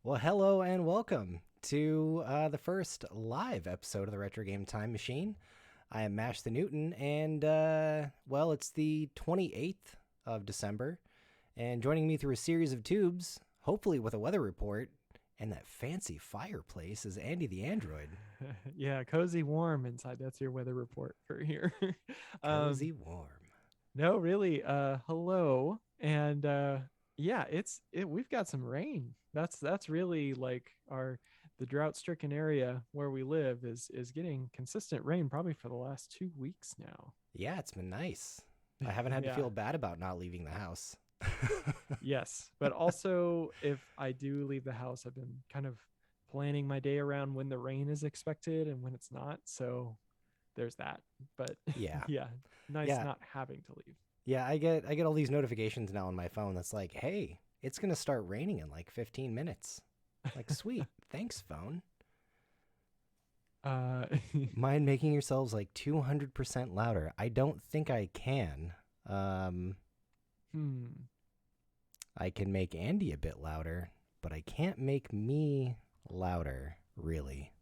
Well, hello and welcome to the first live episode of the Retro Game Time Machine. I am Mash the Newton, and it's the 28th of December. And joining me through a series of tubes, hopefully with a weather report and that fancy fireplace, is Andy the Android. Yeah, cozy warm inside. That's your weather report for here. um, Cozy warm. no, really. Hello, and yeah, we've got some rain. That's really like our the drought-stricken area where we live is getting consistent rain probably for the last 2 weeks now. Yeah, it's been nice. I haven't had to Yeah. feel bad about not leaving the house. Yes, but also if I do leave the house, I've been kind of planning my day around when the rain is expected and when it's not. So there's that. But Yeah. yeah, nice Yeah. not having to leave. Yeah, I get all these notifications now on my phone that's like, "Hey, it's going to start raining in like 15 minutes." Like, "Sweet. Thanks, phone." Uh, Mind making yourselves like 200% louder? I don't think I can. Um hmm. I can make Andy a bit louder, but I can't make me louder, really.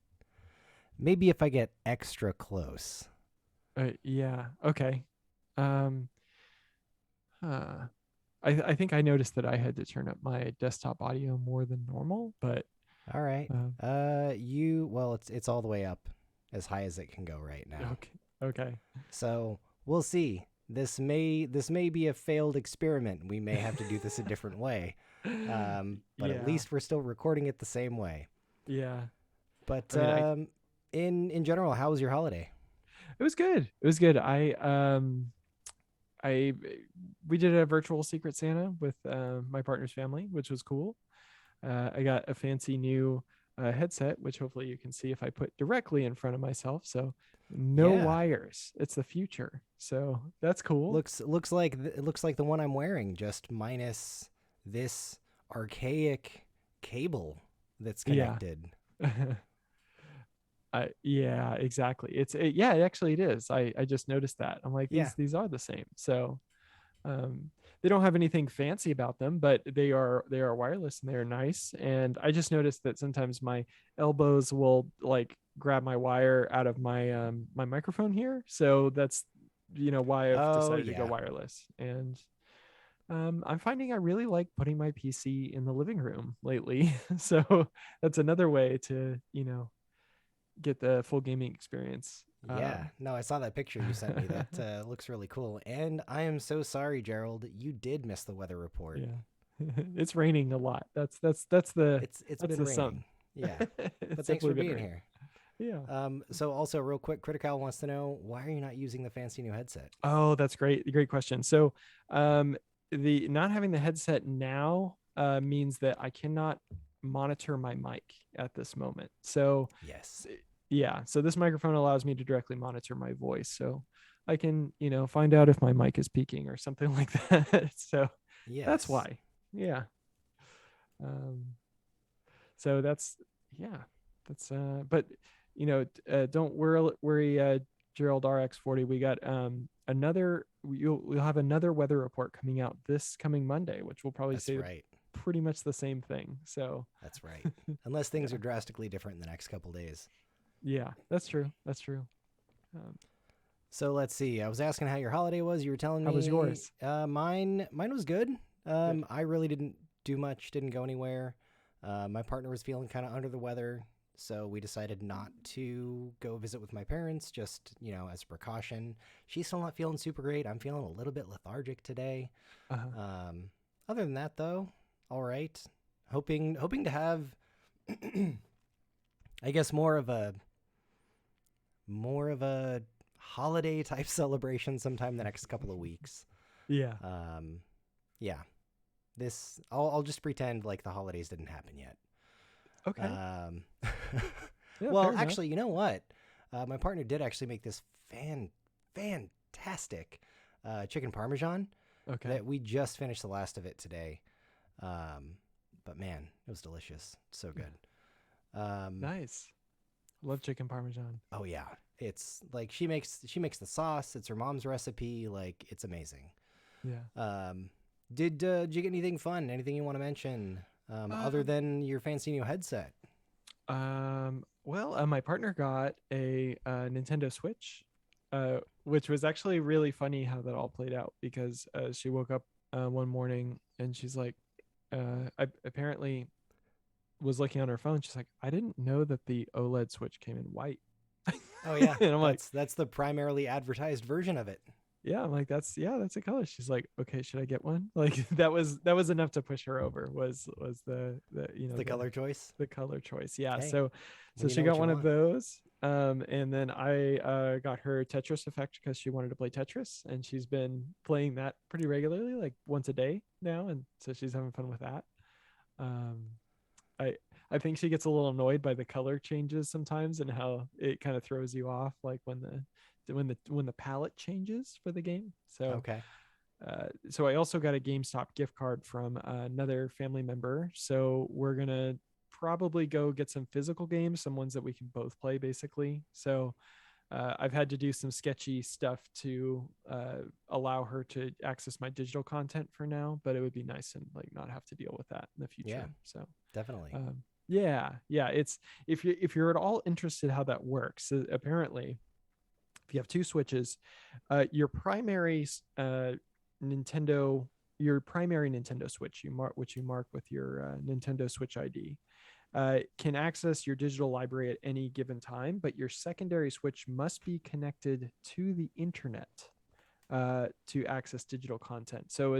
Maybe if I get extra close. Yeah. Okay. Um. Huh. I think I noticed that I had to turn up my desktop audio more than normal, but All right. um. It's all the way up as high as it can go right now. Okay. Okay. So we'll see. This may be a failed experiment. We may have to do this a different way. But at Yeah. least we're still recording it the same way. Yeah. But I mean, in general, how was your holiday? it was good. It was good. I we did a virtual Secret Santa with my partner's family, which was cool. I got a fancy new headset, which hopefully you can see if I put directly in front of myself. So no Yeah, wires. It's the future. So that's cool. looks like the one I'm wearing, just minus this archaic cable that's Yeah. connected. Yeah, exactly. Yeah, actually it is. I just noticed that. I'm like Yeah. these are the same. So um they don't have anything fancy about them, but they are wireless and they're nice. And I just noticed that sometimes my elbows will like grab my wire out of my microphone here. So that's why I've Oh decided to go yeah. wireless. And I'm finding I really like putting my PC in the living room lately. So that's another way to get the full gaming experience. Yeah, no, I saw that picture you sent me. That looks really cool. And I am so sorry, Gerald. You did miss the weather report. Yeah. It's raining a lot. That's the It's that's been the sum. raining. Yeah, but It's thanks for definitely been being raining. here. Yeah. So also real quick, Critical wants to know, why are you not using the fancy new headset? Oh, that's great. Great question. So, um, the not having the headset now means that I cannot monitor my mic at this moment. So, Yes. yeah. So this microphone allows me to directly monitor my voice. So I can, find out if my mic is peaking or something like that. So that's Yes. why. Yeah. Um, so that's yeah. That's but don't worry Gerald RX40. We got we'll have another weather report coming out this coming Monday, which will probably That's say right. pretty much the same thing. So That's right. Unless things yeah. are drastically different in the next couple days. Yeah, that's true. That's true. Um, So let's see. I was asking how your holiday was. You were telling how was me yours? mine was good. Good. I really didn't do much, didn't go anywhere. My partner was feeling kind of under the weather, so we decided not to go visit with my parents, just, as a precaution. She's still not feeling super great. I'm feeling a little bit lethargic today. Uh, Um, Other than that, though, all right. Hoping to have, I guess, more of a holiday type celebration sometime the next couple of weeks. yeah. Um, yeah, I'll just pretend like the holidays didn't happen yet. Okay. Um, Yeah, well, fair enough. actually, you know what? My partner did actually make this fantastic chicken parmesan Okay. that we just finished the last of it today. But man, it was delicious. So good. Um, Nice. Love chicken parmesan. oh yeah, it's like she makes the sauce. It's her mom's recipe. Like, it's amazing. Yeah. Did you get anything fun? Anything you want to mention? other than your fancy new headset? Well, my partner got a Nintendo Switch, which was actually really funny how that all played out because she woke up one morning and she's like, I apparently was looking on her phone. She's like, I didn't know that the OLED Switch came in white. Oh yeah, And I'm like, that's the primarily advertised version of it. yeah, I'm like, that's a color. She's like, okay, should I get one? Like that was enough to push her over. Was the The color choice. the color choice. Yeah. Hey, So when you she know what got you one of want. those. And then I got her Tetris Effect because she wanted to play Tetris, and she's been playing that pretty regularly, like once a day now, and so she's having fun with that. Um, I I think she gets a little annoyed by the color changes sometimes and how it kind of throws you off, like when the palette changes for the game. So Okay. so I also got a GameStop gift card from another family member. So we're gonna probably go get some physical games, some ones that we can both play, basically. So I've had to do some sketchy stuff to allow her to access my digital content for now, but it would be nice and like not have to deal with that in the future. Yeah, So definitely. yeah, it's if you're at all interested how that works, apparently if you have two switches, your primary Nintendo your primary Nintendo Switch, which you mark with your Nintendo Switch ID, can access your digital library at any given time, but your secondary Switch must be connected to the internet to access digital content. So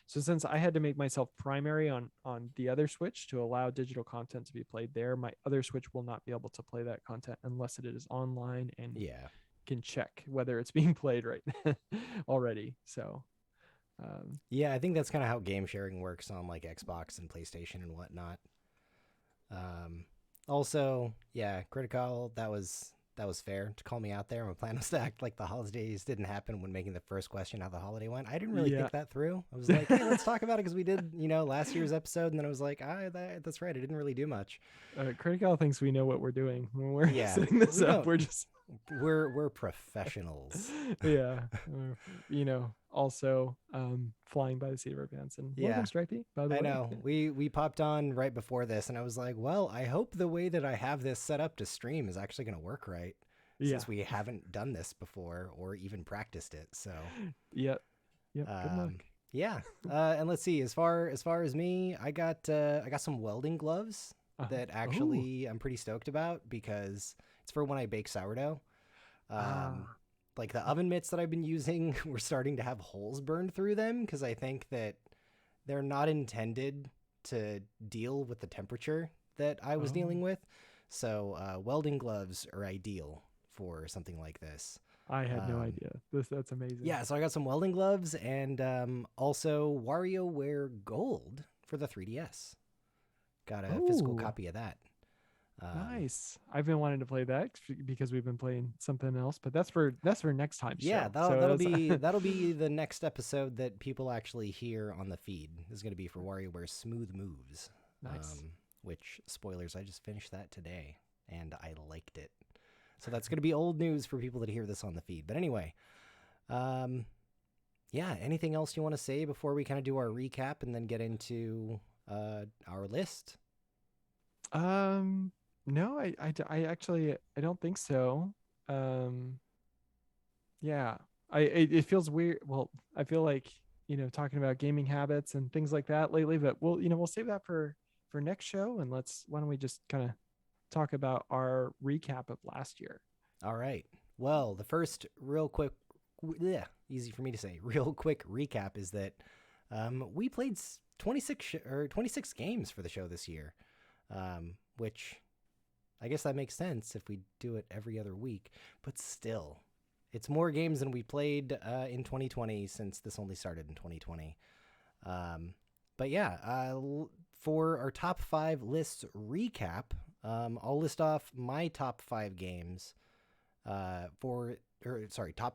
since I had to make myself primary on the other Switch to allow digital content to be played there, my other Switch will not be able to play that content unless it is online and Yeah. can check whether it's being played right already. So Yeah, I think that's kind of how game sharing works on like Xbox and PlayStation and whatnot. Also, yeah, Critical, that was fair to call me out there. My plan was to act like the holidays didn't happen when making the first question how the holiday went. I didn't really yeah. think that through. I was like, hey, let's talk about it because we did, last year's episode, and then I was like, that's right, I didn't really do much. Critical thinks we know what we're doing when we're Yeah, setting this we up. don't. We're just We're professionals. yeah. Also flying by the seat of our pants. And welcome, Yeah, Stripey, by the I way. know. We popped on right before this, and I was like, well, I hope the way that I have this set up to stream is actually going to work right, Yeah. since we haven't done this before or even practiced it. So, Yep. Good luck. yeah. And let's see. As far as me, I got some welding gloves that Ooh. actually I'm pretty stoked about because it's for when I bake sourdough. Like the oven mitts that I've been using were starting to have holes burned through them because I think that they're not intended to deal with the temperature that I was dealing with. So welding gloves are ideal for something like this. I had no idea. That's amazing. Yeah, so I got some welding gloves and also WarioWare Gold for the 3DS. Got a physical copy of that. Nice. I've been wanting to play that because we've been playing something else, but that's for next time. Yeah, show. that'll be the next episode that people actually hear on the feed. Is going to be for WarioWare Smooth Moves. Nice. Which spoilers, I just finished that today and I liked it. So that's going to be old news for people that hear this on the feed. But anyway, yeah. Anything else you want to say before we kind of do our recap and then get into our list? No, I actually I don't think so. Yeah, it feels weird. Well, I feel like talking about gaming habits and things like that lately, but we'll save that for next show, and why don't we just kind of talk about our recap of last year. All right. Well, the first real quick, easy for me to say, real quick recap is that we played 26 games for the show this year, which I guess that makes sense if we do it every other week, but still, it's more games than we played in 2020 since this only started in 2020. But yeah, for our top 5 lists recap, I'll list off my top 5 games top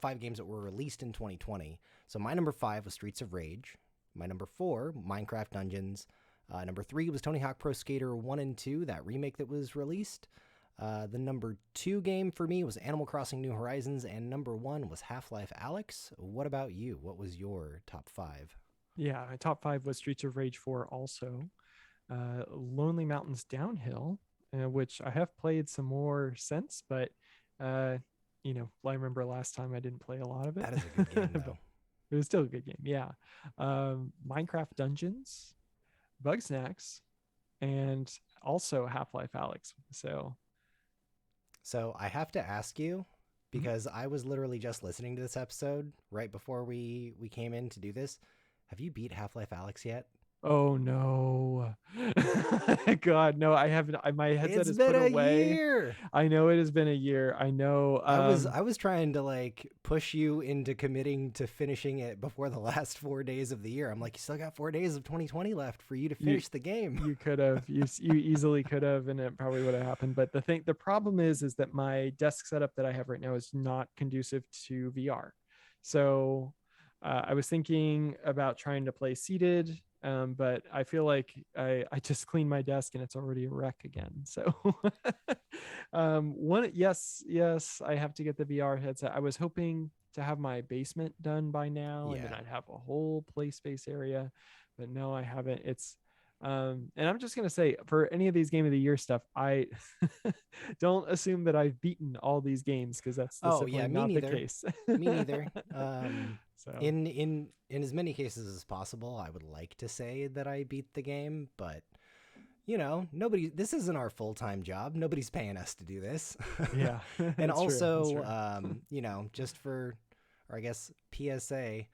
5 games that were released in 2020. So my number 5 was Streets of Rage. My number 4, Minecraft Dungeons. Number 3 was Tony Hawk Pro Skater 1 and 2, that remake that was released. The number 2 game for me was Animal Crossing New Horizons, and number 1 was Half-Life Alyx. What about you? What was your top 5? Yeah, my top 5 was Streets of Rage 4 also. Lonely Mountains Downhill, which I have played some more since, but uh, I remember last time I didn't play a lot of it, That is a good game, but though. it was still a good game. Yeah. Minecraft Dungeons, Bugsnax, and also Half-Life Alex. So I have to ask you, Mhm. because I was literally just listening to this episode right before we came in to do this. Have you beat Half-Life Alex yet? Oh no. God, no, I haven't. My headset It's is been put a away. year. I know it has been a year. I know. I was trying to like push you into committing to finishing it before the last 4 days of the year. I'm like, you still got 4 days of 2020 left for you to you finish the game. you could have you easily could have, and it probably would have happened. But the problem is that my desk setup that I have right now is not conducive to VR. So I was thinking about trying to play seated, but I feel like I just cleaned my desk and it's already a wreck again. So one yes, I have to get the VR headset. I was hoping to have my basement done by now, and then Yeah. I'd have a whole play space area, but no, I haven't. It's and I'm just gonna say, for any of these game of the year stuff, I don't assume that I've beaten all these games, because that's Oh simply yeah, me not the neither. case. Me neither. So In as many cases as possible, I would like to say that I beat the game, but nobody. This isn't our full time job. Nobody's paying us to do this. yeah, And that's true. That's also, true. just for, or I guess PSA,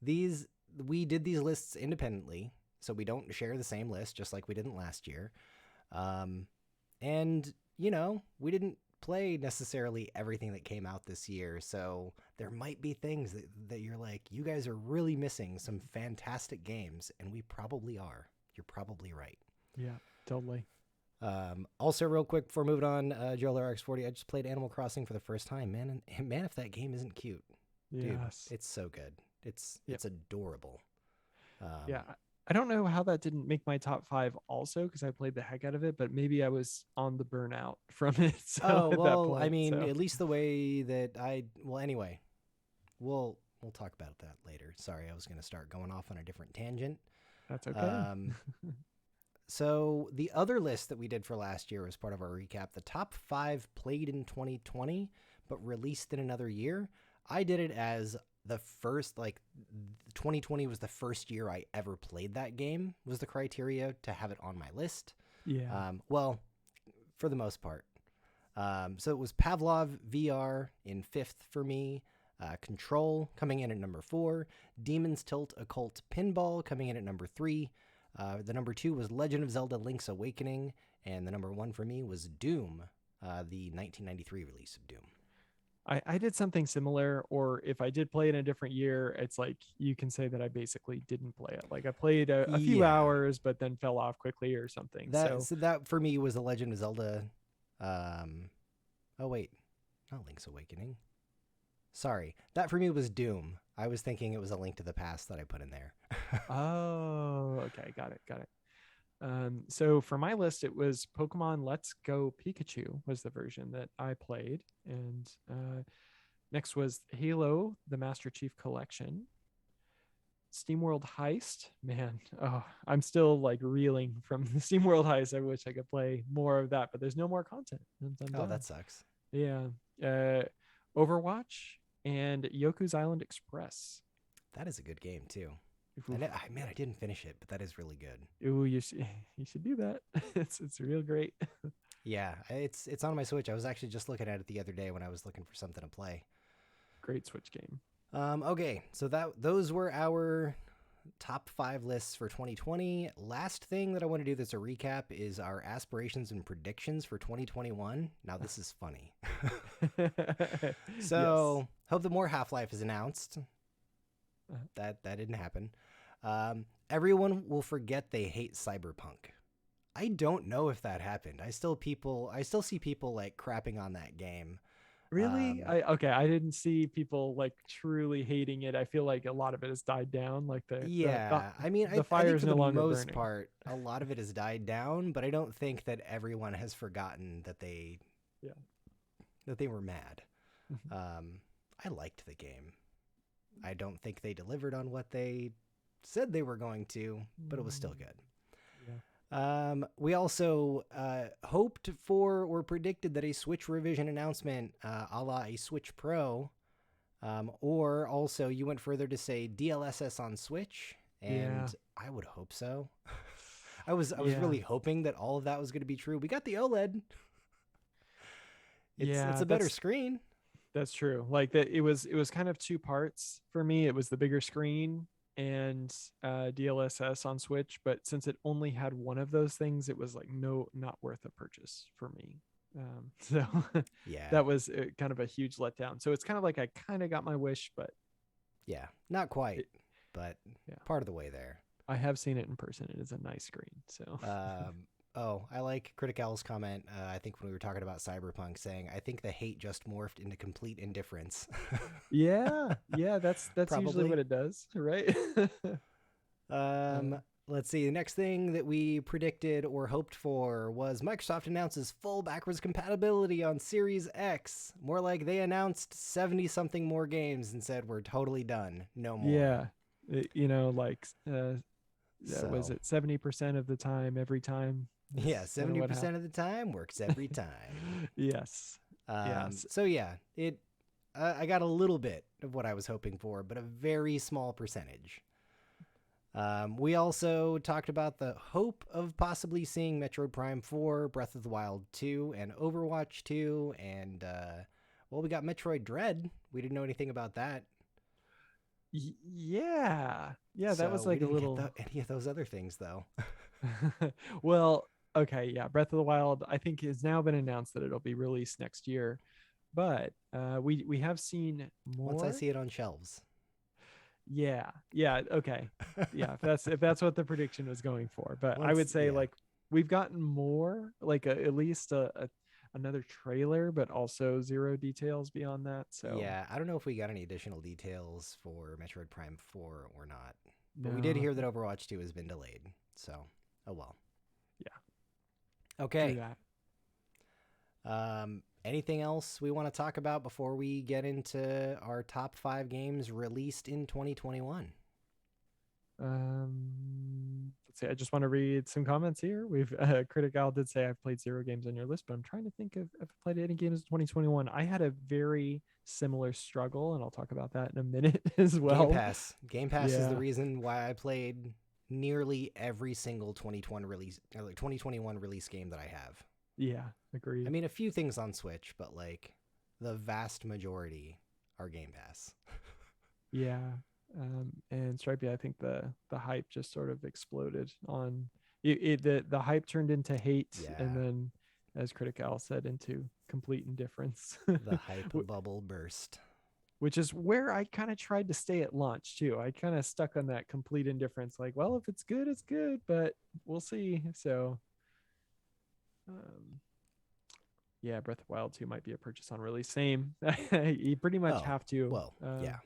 these we did these lists independently, so we don't share the same list, just like we didn't last year. Um, and we didn't play necessarily everything that came out this year, so there might be things that you're like, you guys are really missing some fantastic games, and we probably are. You're probably right. Yeah, totally. Also, real quick before moving on, Joel RX40, I just played Animal Crossing for the first time, man. And man, if that game isn't cute, dude, Yes. it's so good. It's Yep. it's adorable. Yeah. Um, I don't know how that didn't make my top five also, because I played the heck out of it, but maybe I was on the burnout from it. So oh at that well, I point, mean, so at least the way that anyway, we'll talk about that later. Sorry, I was gonna start going off on a different tangent. that's okay. Um, so the other list that we did for last year was part of our recap. The top 5 played in 2020 but released in another year. I did it as the first, like, 2020 was the first year I ever played that game, was the criteria to have it on my list. Yeah. Well, for the most part. So it was Pavlov VR in 5th for me. Control coming in at number 4. Demon's Tilt Occult Pinball coming in at number 3. The number 2 was Legend of Zelda Link's Awakening. And the number 1 for me was Doom, the 1993 release of Doom. I did something similar, or if I did play it in a different year, it's like you can say that I basically didn't play it. Like I played a few Yeah. hours, but then fell off quickly or something. So That for me was The Legend of Zelda. Oh, wait. Not Link's Awakening. Sorry. That for me was Doom. I was thinking it was A Link to the Past that I put in there. oh, okay, got it. So for my list, it was Pokemon Let's Go Pikachu was the version that I played, and next was Halo: The Master Chief Collection, SteamWorld Heist. Man, oh, I'm still like reeling from the SteamWorld Heist. I wish I could play more of that, but there's no more content. I'm Oh, done. that sucks. Yeah, Overwatch and Yoku's Island Express. That is a good game, too. Oof. Man, I didn't finish it, but that is really good. Ooh, you should do that. It's real great. Yeah, it's on my Switch. I was actually just looking at it the other day when I was looking for something to play. Great Switch game. Okay, so those were our top 5 lists for 2020. Last thing that I want to do that's a recap is our aspirations and predictions for 2021. Now this is funny. So Yes. hope that more Half-Life is announced. That didn't happen. Everyone will forget they hate Cyberpunk. I don't know if that happened. I still see people like crapping on that game. Really? I didn't see people like truly hating it. I feel like a lot of it has died down. Like I mean, the I fire think is for no the longer most burning. part, a lot of it has died down, but I don't think that everyone has forgotten that they were mad. I liked the game. I don't think they delivered on what they said they were going to, but it was still good. Yeah. We also hoped for or predicted that a Switch revision announcement, a la a Switch Pro, or also you went further to say DLSS on Switch, Yeah. and I would hope so. I was Yeah. really hoping that all of that was going to be true. We got the OLED. It's Yeah, a better screen. that's true. Like that it was kind of two parts for me. It was the bigger screen and DLSS on Switch, but since it only had one of those things, it was like no, not worth a purchase for me. So Yeah, that was kind of a huge letdown. So it's kind of like I kind of got my wish, but yeah, not quite, it, but yeah, part of the way there. I have seen it in person. It is a nice screen. So Oh, I like Critical's comment. I think when we were talking about Cyberpunk, saying, "I think the hate just morphed into complete indifference." yeah, that's usually Probably. what it does, right? Um, uh, let's see. The next thing that we predicted or hoped for was Microsoft announces full backwards compatibility on Series X. More like they announced 70 something more games and said, "We're totally done. No more." yeah, like was So, it 70% of the time, every time? yeah, That's kind of what 70% of the time works every time. Yes. Yes. So yeah, I got a little bit of what I was hoping for, but a very small percentage. We also talked about the hope of possibly seeing Metroid Prime 4, Breath of the Wild 2, and Overwatch 2, and well, we got Metroid Dread. We didn't know anything about that, Yeah. Yeah, that was so we like a didn't get little any of those other things though. well, okay, yeah, Breath of the Wild I think has now been announced that it'll be released next year. But we have seen Once I more. see it on shelves. Yeah. Yeah, okay. Yeah, if that's what the prediction was going for. But I Once, would say yeah. like we've gotten more, like at least another trailer, but also zero details beyond that. So Yeah, I don't know if we got any additional details for Metroid Prime 4 or not. But we did no, hear that Overwatch 2 has been delayed. So, oh well. yeah, true Okay. that. Anything else we want to talk about before we get into our top 5 games released in 2021? Let's see. I just want to read some comments here. We've Critic Al did say I've played 0 games on your list, but I'm trying to think if I've played any games in 2021. I had a very similar struggle, and I'll talk about that in a minute as Game well. Pass. Game Pass is the Yeah, reason why I played nearly every single 2021 release game that I have. yeah, I agreed. mean, a few things on Switch, but like the vast majority are Game Pass. Yeah, and Stripey, I think the hype just sort of exploded on the hype turned into hate, and Yeah, then, as Critic Al said, into complete indifference. the hype bubble burst. Which is where I kind of tried to stay at launch too. I kind of stuck on that complete indifference, like, well, if it's good, it's good, but we'll see. So, um, yeah, Breath of the Wild 2 might be a purchase on release. Same. You pretty much Oh, have to. well, yeah,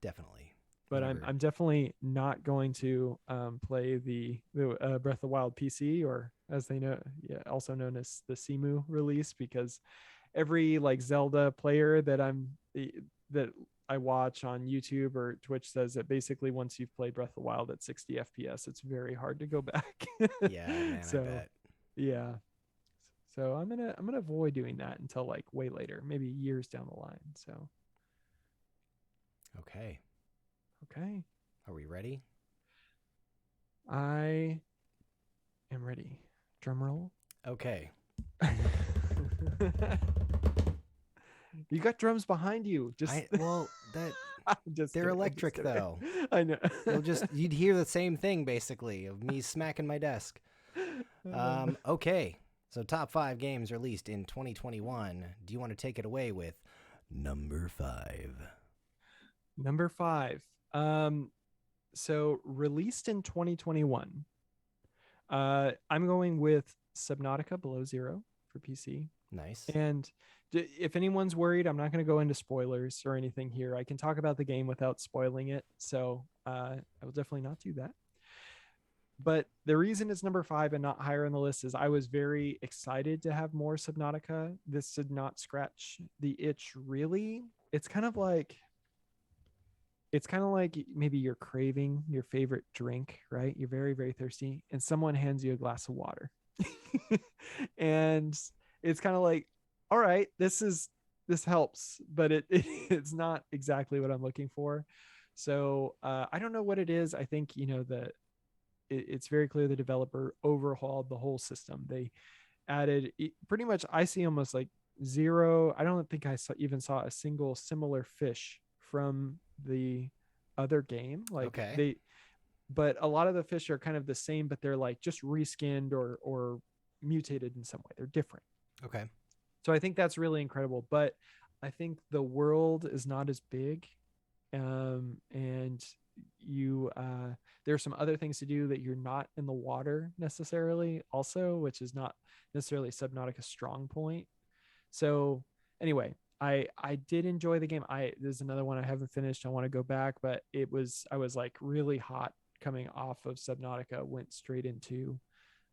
definitely. But I'm Whenever. I'm definitely not going to play the Breath of the Wild PC, or as they know, yeah, also known as the Simu release, because every like Zelda player that I watch on YouTube or Twitch says that basically once you've played Breath of the Wild at 60 FPS, it's very hard to go back. Yeah, man, I So bet. yeah, so I'm gonna avoid doing that until like way later, maybe years down the line. So Okay. okay, Are we ready? I am ready. Drum roll. Okay. You got drums behind you. Just Well, that just they're kidding. I'm just electric kidding. though. I know. You'd hear the same thing basically of me smacking my desk. Okay. So top 5 games released in 2021. Do you want to take it away with number 5? Number 5. So released in 2021. I'm going with Subnautica Below Zero for PC. Nice. And if anyone's worried, I'm not going to go into spoilers or anything here. I can talk about the game without spoiling it. So I will definitely not do that. But the reason it's number 5 and not higher on the list is I was very excited to have more Subnautica. This did not scratch the itch really. It's kind of like it's kind of like maybe you're craving your favorite drink, right? You're very, very thirsty, and someone hands you a glass of water. And it's kind of like, all right, this helps, but it's not exactly what I'm looking for. So I don't know what it is. I think, it's very clear the developer overhauled the whole system. They added pretty much, I see almost like zero. I don't think even saw a single similar fish from the other game. Like Okay. but a lot of the fish are kind of the same, but they're like just reskinned or mutated in some way. They're different. Okay. So I think that's really incredible. But I think the world is not as big. And you there's some other things to do that you're not in the water necessarily also, which is not necessarily Subnautica's strong point. So anyway, I did enjoy the game. There's another one I haven't finished. I want to go back, but I was like really hot coming off of Subnautica, went straight into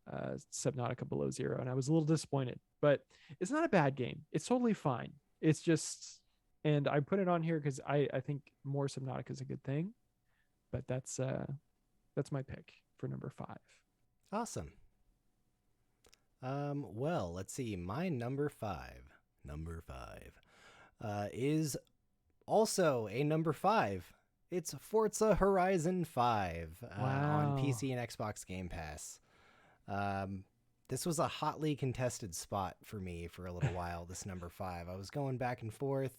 Subnautica Below Zero, and I was a little disappointed. But it's not a bad game. It's totally fine. It's just, and I put it on here because I think more Subnautica is a good thing. But that's my pick for number 5. Awesome. Well, let's see. My number five, is also a number 5. It's Forza Horizon 5 on Wow. PC and Xbox Game Pass. This was a hotly contested spot for me for a little while, this number 5. I was going back and forth.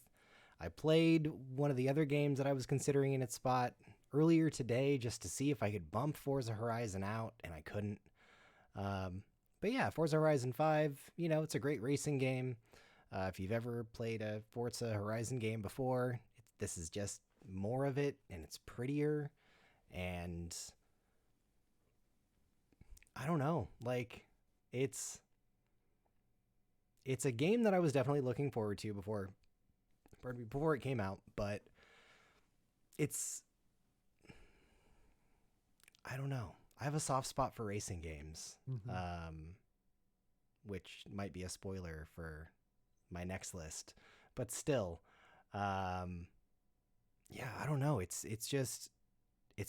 I played one of the other games that I was considering in its spot earlier today just to see if I could bump Forza Horizon out, and I couldn't. But yeah, Forza Horizon 5, it's a great racing game. If you've ever played a Forza Horizon game before, this is just more of it, and it's prettier, and I don't know, like, it's a game that I was definitely looking forward to before it came out, but it's, I don't know. I have a soft spot for racing games, which might be a spoiler for my next list, but still, yeah, I don't know. It's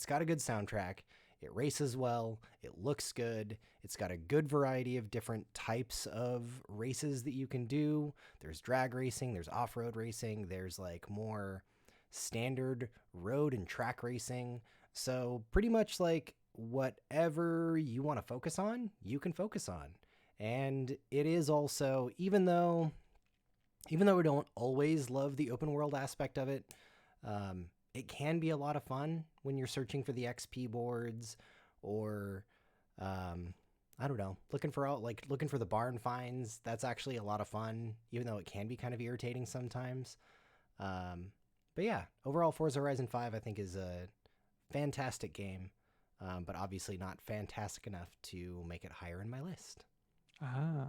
got a good soundtrack. It races well. It looks good. It's got a good variety of different types of races that you can do. There's drag racing. There's off-road racing. There's like more standard road and track racing. So pretty much like whatever you want to focus on, you can focus on. And it is also, even though we don't always love the open world aspect of it, it can be a lot of fun when you're searching for the XP boards or, I don't know, looking for the barn finds. That's actually a lot of fun, even though it can be kind of irritating sometimes. But yeah, overall, Forza Horizon 5, I think, is a fantastic game, but obviously not fantastic enough to make it higher in my list. Ah.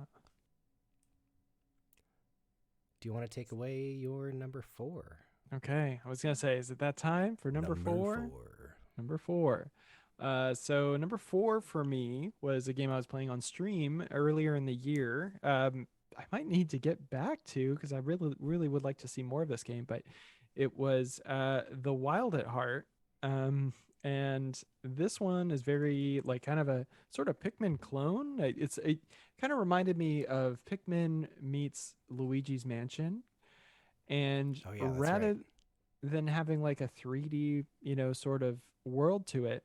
Do you want to take away your number 4? Okay. I was gonna say, is it that time for number 4? Number 4. So number 4 for me was a game I was playing on stream earlier in the year. I might need to get back to because I really, really would like to see more of this game, but it was The Wild at Heart. And this one is very like kind of a sort of Pikmin clone. It kind of reminded me of Pikmin meets Luigi's Mansion. And Oh yeah, that's right. rather than having like a 3D, sort of world to it,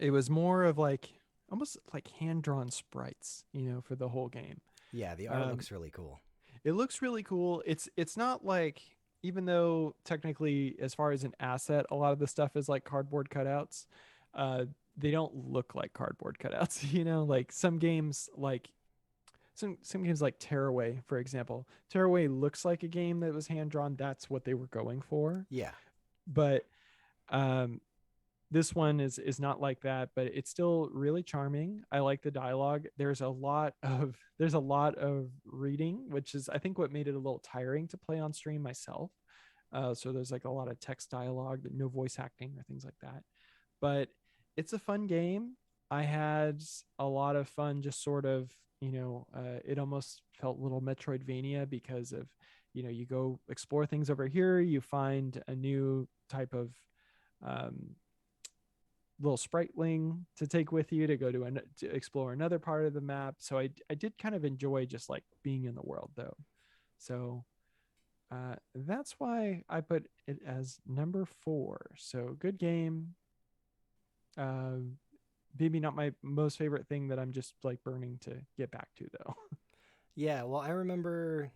it was more of like almost like hand-drawn sprites, for the whole game. Yeah, the art Um, looks really cool. it looks really cool. It's not like, even though technically as far as an asset, a lot of the stuff is like cardboard cutouts, uh, they don't look like cardboard cutouts, like some games like Tearaway, for example. Tearaway looks like a game that was hand drawn. That's what they were going for. Yeah. But um, this one is not like that, but it's still really charming. I like the dialogue. There's a lot of reading, which is I think what made it a little tiring to play on stream myself. So there's like a lot of text dialogue, no voice acting or things like that. But it's a fun game. I had a lot of fun just sort of, it almost felt a little Metroidvania because of you go explore things over here, you find a new type of um, little spriteling to take with you to go to explore another part of the map. So I did kind of enjoy just like being in the world though. So that's why I put it as number 4. So good game. Uh, Maybe not my most favorite thing that I'm just like burning to get back to though. Yeah, well, I remember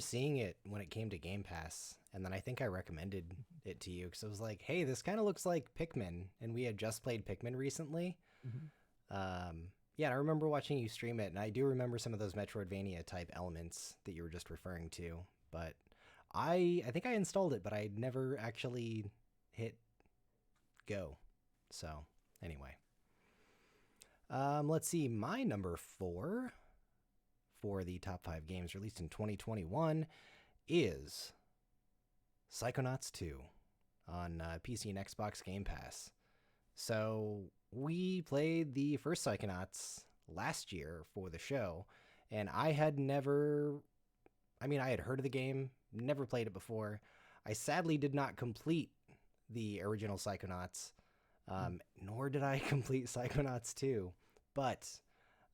seeing it when it came to Game Pass, and then I think I recommended it to you because I was like, "Hey, this kind of looks like Pikmin," and we had just played Pikmin recently. Mhm. Yeah, and I remember watching you stream it, and I do remember some of those Metroidvania type elements that you were just referring to. But I think I installed it, but I never actually hit go. So anyway, let's see. My number 4 for the top 5 games released in 2021 is Psychonauts 2 on PC and Xbox Game Pass. So we played the first Psychonauts last year for the show, and I had never, I mean, I had heard of the game, never played it before. I sadly did not complete the original Psychonauts, nor did I complete Psychonauts 2. But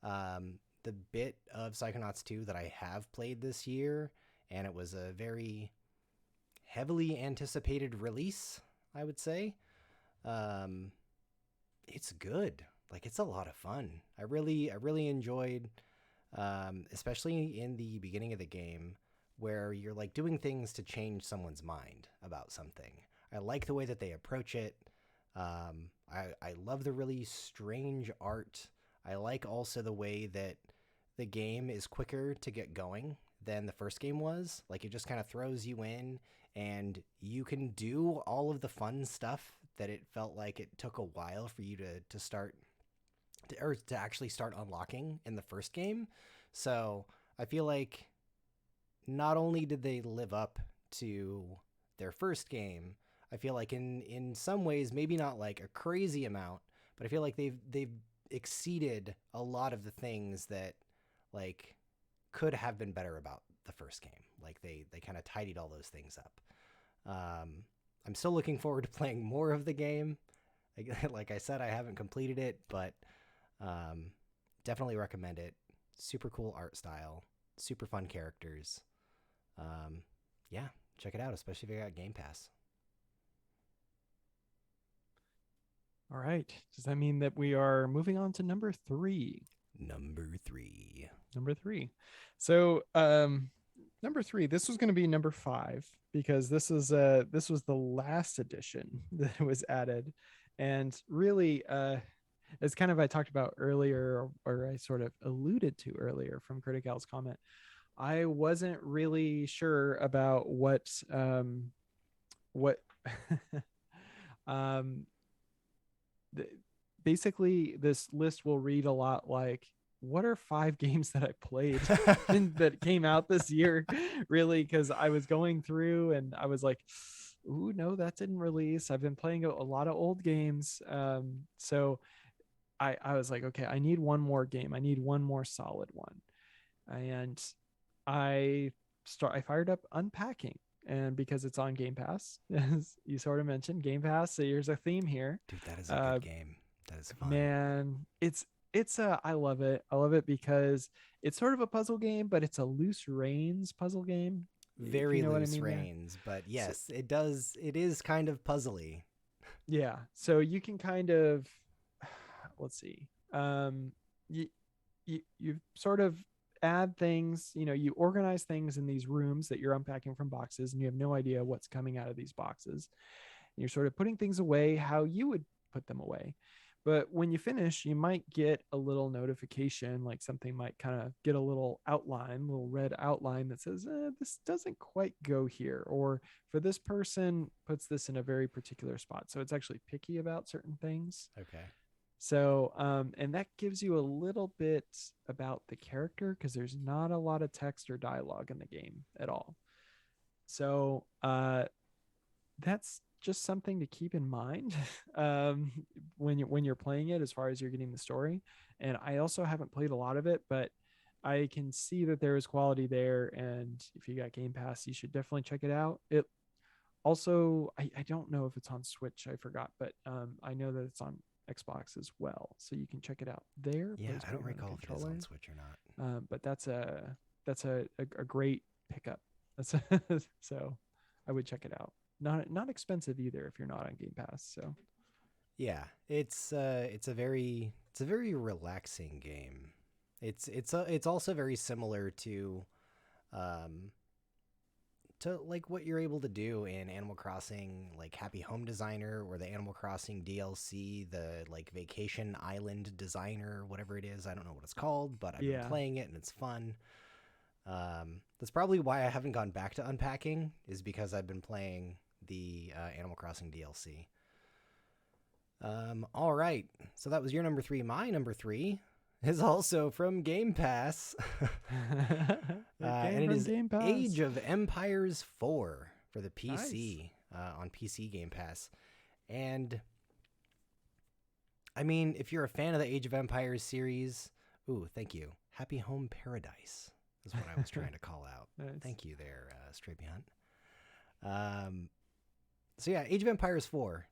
the bit of Psychonauts 2 that I have played this year, and it was a very heavily anticipated release, I would say. Um, it's good. Like it's a lot of fun. I really enjoyed, especially in the beginning of the game where you're like doing things to change someone's mind about something. I like the way that they approach it. I love the really strange art. I like also the way that the game is quicker to get going than the first game was. Like it just kind of throws you in and you can do all of the fun stuff that it felt like it took a while for you to start or to actually start unlocking in the first game. So I feel like not only did they live up to their first game, I feel like in some ways, maybe not like a crazy amount, but I feel like they've exceeded a lot of the things that like could have been better about the first game. Like they kind of tidied all those things up. I'm still looking forward to playing more of the game. Like I said, I haven't completed it, but definitely recommend it. Super cool art style, super fun characters. Yeah, check it out, especially if you got Game Pass. All right. Does that mean that we are moving on to number 3? Number 3. Number 3. So, number 3, this was going to be number 5 because this was the last edition that was added. And really, as kind of I talked about earlier, or I sort of alluded to earlier from Critical's comment, I wasn't really sure about what um the, basically this list will read a lot like, what are 5 games that I played and that came out this year, really? Because I was going through and I was like, ooh, no, that didn't release. I've been playing a lot of old games. So I was like, okay, I need one more game. I need one more solid one. And I fired up Unpacking. And because it's on Game Pass, as you sort of mentioned, Game Pass, so here's a theme here. Dude, that is a good game. That is fun. Man, it's I love it. I love it because it's sort of a puzzle game, but it's a loose reins puzzle game. Very you know loose reins, but yes, so, it is kind of puzzly. Yeah. So you can kind of let's see. You sort of add things, you organize things in these rooms that you're unpacking from boxes, and you have no idea what's coming out of these boxes. And you're sort of putting things away how you would put them away. But when you finish, you might get a little notification, like something might kind of get a little outline, little red outline that says, this doesn't quite go here. Or for this person, puts this in a very particular spot. So it's actually picky about certain things. Okay. So, and that gives you a little bit about the character because there's not a lot of text or dialogue in the game at all. So, that's just something to keep in mind when you're playing it, as far as you're getting the story. And I also haven't played a lot of it, but I can see that there is quality there, and if you got Game Pass, you should definitely check it out. It also, I don't know if it's on Switch, I forgot, but I know that it's on Xbox as well, so you can check it out there. Yeah, I don't recall if it is on Switch or not. But that's a great pickup. That's so I would check it out. Not expensive either if you're not on Game Pass. So yeah, it's a very relaxing game. It's also very similar to like what you're able to do in Animal Crossing, like Happy Home Designer, or the Animal Crossing DLC, the like Vacation Island Designer, whatever it is. I don't know what it's called, but I've been playing it and it's fun. That's probably why I haven't gone back to unpacking, is because I've been playing the Animal Crossing DLC. All right, so that was your number 3. My number 3 is also from Game Pass. And it is Age of Empires 4 for the PC, on PC Game Pass. And I mean, if you're a fan of the Age of Empires series, ooh, thank you. Happy Home Paradise is what I was trying to call out. Nice. Thank you there, Straight Hunt. So yeah, Age of Empires 4.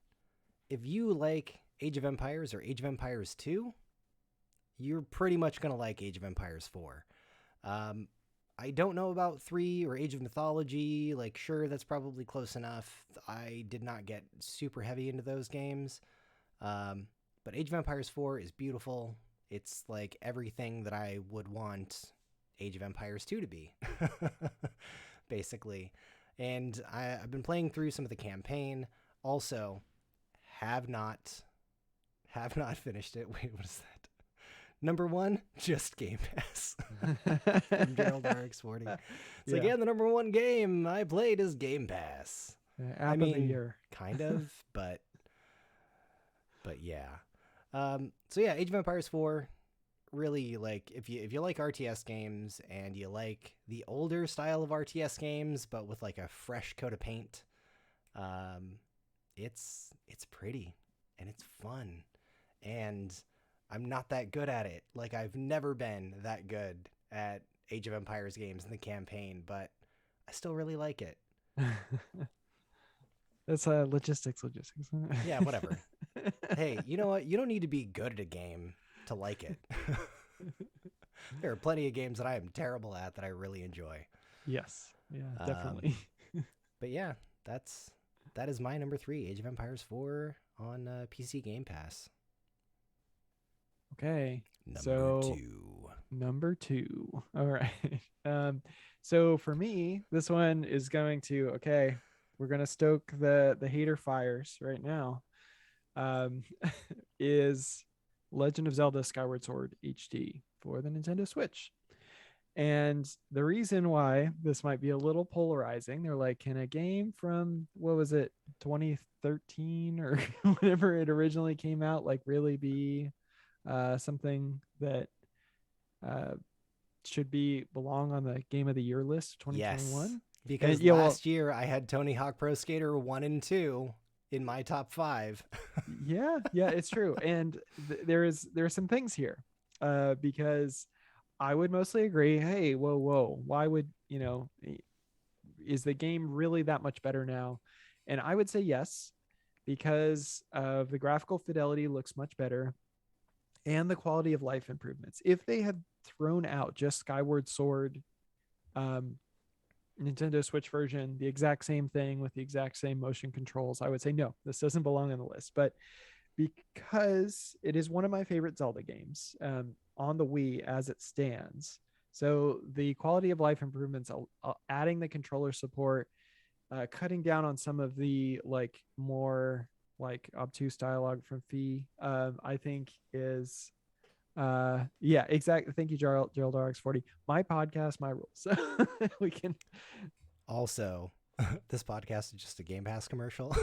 If you like Age of Empires or Age of Empires 2, you're pretty much going to like Age of Empires 4. I don't know about 3 or Age of Mythology. Like, sure, that's probably close enough. I did not get super heavy into those games. But Age of Empires 4 is beautiful. It's like everything that I would want Age of Empires 2 to be, basically. And I've been playing through some of the campaign. Also, have not finished it. Wait, what is that? Number 1, just Game Pass. From Gerald RX40. So again, the number 1 game I played is Game Pass. I mean, of the year. Kind of, but yeah. So yeah, Age of Empires 4. Really, like, if you like RTS games and you like the older style of RTS games, but with like a fresh coat of paint, it's pretty and it's fun, and I'm not that good at it. Like, I've never been that good at Age of Empires games in the campaign, but I still really like it. That's logistics. Yeah, whatever. Hey, you know what? You don't need to be good at a game to like it. There are plenty of games that I am terrible at that I really enjoy. Yes. Yeah, definitely. But yeah, that is my number 3, Age of Empires 4 on PC Game Pass. Okay. Number 2. All right. So for me, this one is going to, we're going to stoke the hater fires right now. Is Legend of Zelda Skyward Sword HD for the Nintendo Switch. And the reason why this might be a little polarizing, they're like, can a game from, what was it, 2013 or whenever it originally came out, like really be something that should belong on the Game of the Year list 2021? Yes, because last year I had Tony Hawk Pro Skater 1 and 2 in my top 5. yeah, it's true. And there are some things here because I would mostly agree. Hey, whoa. Why would, is the game really that much better now? And I would say yes, because of the graphical fidelity looks much better and the quality of life improvements. If they had thrown out just Skyward Sword, Nintendo Switch version, the exact same thing with the exact same motion controls, I would say, no, this doesn't belong on the list. But because it is one of my favorite Zelda games on the Wii as it stands, so the quality of life improvements, adding the controller support, cutting down on some of the like more like obtuse dialogue from Fee, I think is exactly. Thank you, Gerald RX40. My podcast, my rules. We can also this podcast is just a Game Pass commercial.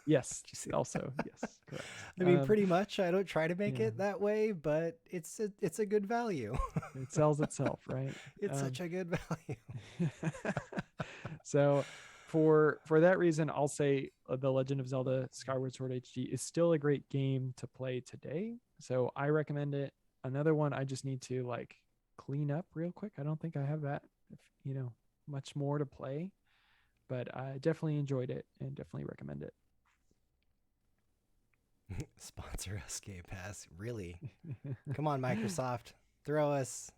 Yes. Also, yes, correct. I mean, pretty much. I don't try to make it that way, but it's a good value. It sells itself, right? It's such a good value. So for that reason, I'll say The Legend of Zelda Skyward Sword HD is still a great game to play today. So I recommend it. Another one I just need to like clean up real quick. I don't think I have that, much more to play, but I definitely enjoyed it and definitely recommend it. Sponsor us, Game Pass. Really? Come on, Microsoft. Throw us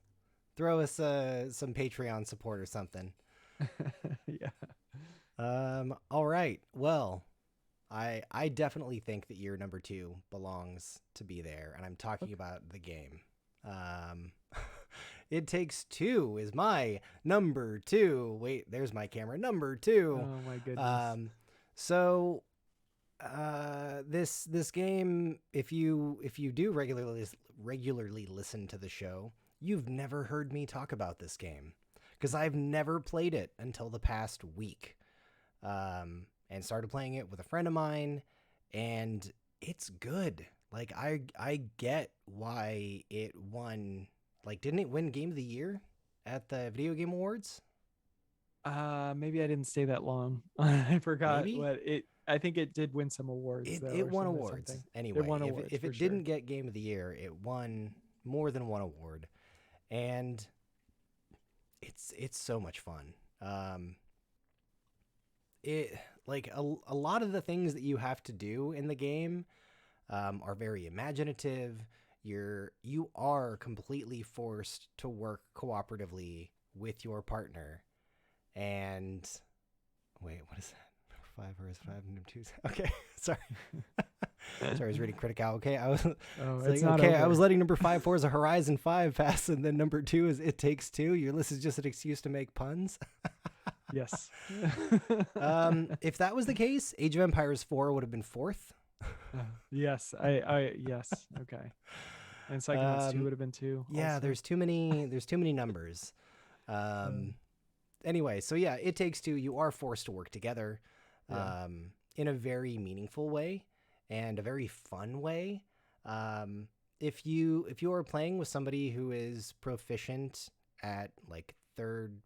some Patreon support or something. Yeah. All right. Well, I definitely think that your number 2 belongs to be there, and I'm talking about the game. It Takes Two is my number 2. Wait, there's my camera. Number 2. Oh my goodness. So this game, if you do regularly listen to the show, you've never heard me talk about this game because I've never played it until the past week. And started playing it with a friend of mine, and it's good. Like I get why it won. Like, didn't it win Game of the Year at the Video Game Awards? Maybe I didn't stay that long. I forgot Maybe? what it. I think it did win some awards. It won awards. Anyway, It won awards, if for it sure. didn't get Game of the Year, it won more than one award, and it's so much fun. It like a lot of the things that you have to do in the game are very imaginative. You are completely forced to work cooperatively with your partner. And wait, what is that? Number 5 or is 5 number 2? Okay, sorry. Sorry, I was reading Critical. Okay, I was. It's not okay. over. I was letting number 5 Forza Horizon 5 pass, and then number 2 is It Takes Two. Your list is just an excuse to make puns. Yes. If that was the case, Age of Empires 4 would have been 4th. Yes. I yes. Okay. And Psychonauts 2 would have been 2. Yeah, also. there's too many numbers. Anyway, so yeah, It Takes Two. You are forced to work together, in a very meaningful way and a very fun way. If you are playing with somebody who is proficient at like third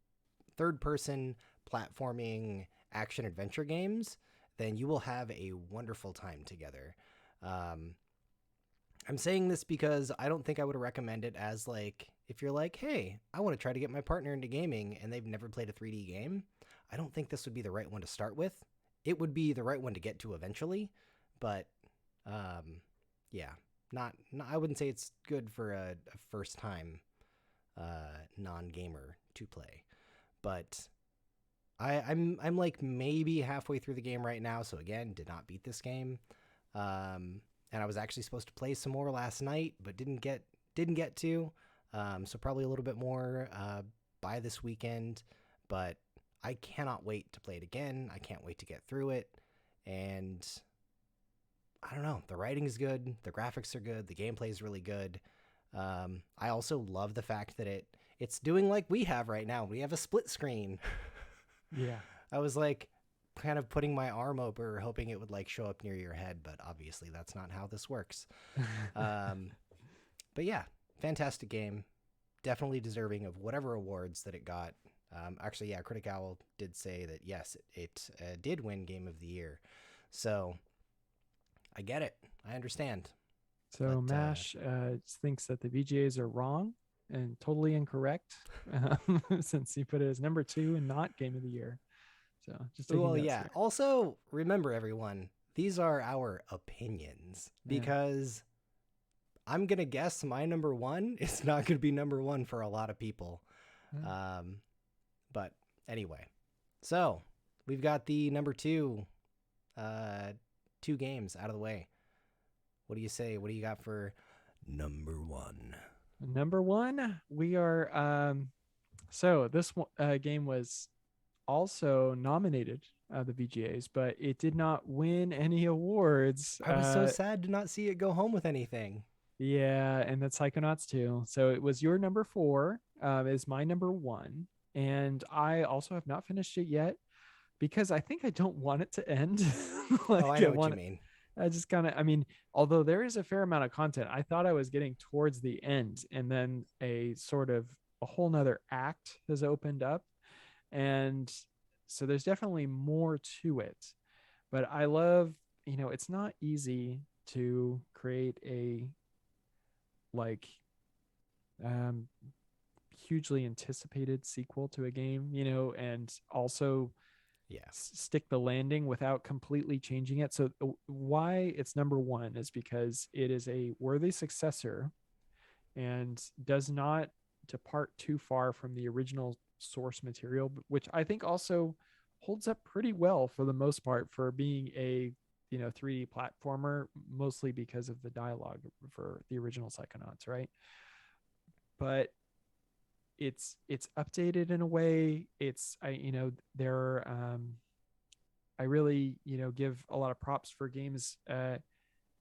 person platforming action adventure games, then you will have a wonderful time together. I'm saying this because I don't think I would recommend it as like, if you're like, hey, I want to try to get my partner into gaming and they've never played a 3D game, I don't think this would be the right one to start with. It would be the right one to get to eventually, but yeah, not I wouldn't say it's good for a first time non-gamer to play. But I'm like maybe halfway through the game right now, so again, did not beat this game. And I was actually supposed to play some more last night, but didn't get to. So probably a little bit more by this weekend. But I cannot wait to play it again. I can't wait to get through it. And I don't know. The writing is good. The graphics are good. The gameplay is really good. I also love the fact that it's doing like we have right now. We have a split screen. Yeah. I was like kind of putting my arm over, hoping it would like show up near your head, but obviously that's not how this works. But yeah, fantastic game. Definitely deserving of whatever awards that it got. Actually, yeah, Critic Owl did say that yes, it did win Game of the Year. So I get it. I understand. So Mash thinks that the VGAs are wrong and totally incorrect, since he put it as number 2 and not Game of the Year. So just well, yeah. There. Also, remember everyone, these are our opinions because I'm gonna guess my number 1 is not gonna be number 1 for a lot of people. But anyway, so we've got the number 2 games out of the way. What do you say? What do you got for number 1? Number 1, we are so this game was also nominated the VGAs, but it did not win any awards. I was so sad to not see it go home with anything. Yeah, and that's Psychonauts 2. So it was your number 4, is my number 1, and I also have not finished it yet because I think I don't want it to end. Like, I know what you mean. I just kind of, although there is a fair amount of content, I thought I was getting towards the end, and then a whole nother act has opened up. And so there's definitely more to it, but I love, it's not easy to create a hugely anticipated sequel to a game, and also Yeah. stick the landing without completely changing it. So why it's number one is because it is a worthy successor and does not depart too far from the original source material, which I think also holds up pretty well for the most part for being a 3D platformer, mostly because of the dialogue for the original Psychonauts, right? But it's updated in a way. I really give a lot of props for games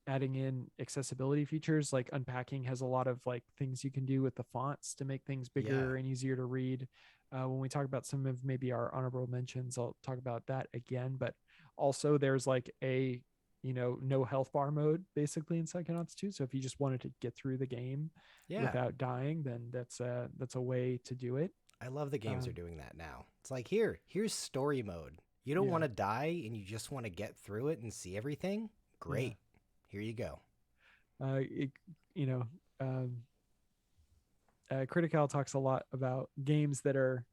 adding in accessibility features. Like Unpacking has a lot of like things you can do with the fonts to make things bigger Yeah. and easier to read. When we talk about some of maybe our honorable mentions, I'll talk about that again. But also there's like a no health bar mode basically in Psychonauts 2. So if you just wanted to get through the game Yeah. without dying, then that's a way to do it. I love the games are Um, doing that now. It's like, here's story mode. You don't yeah, want to die and you just want to get through it and see everything? yeah. Great. Here you go. It, you know, um, Critical talks a lot about games that are,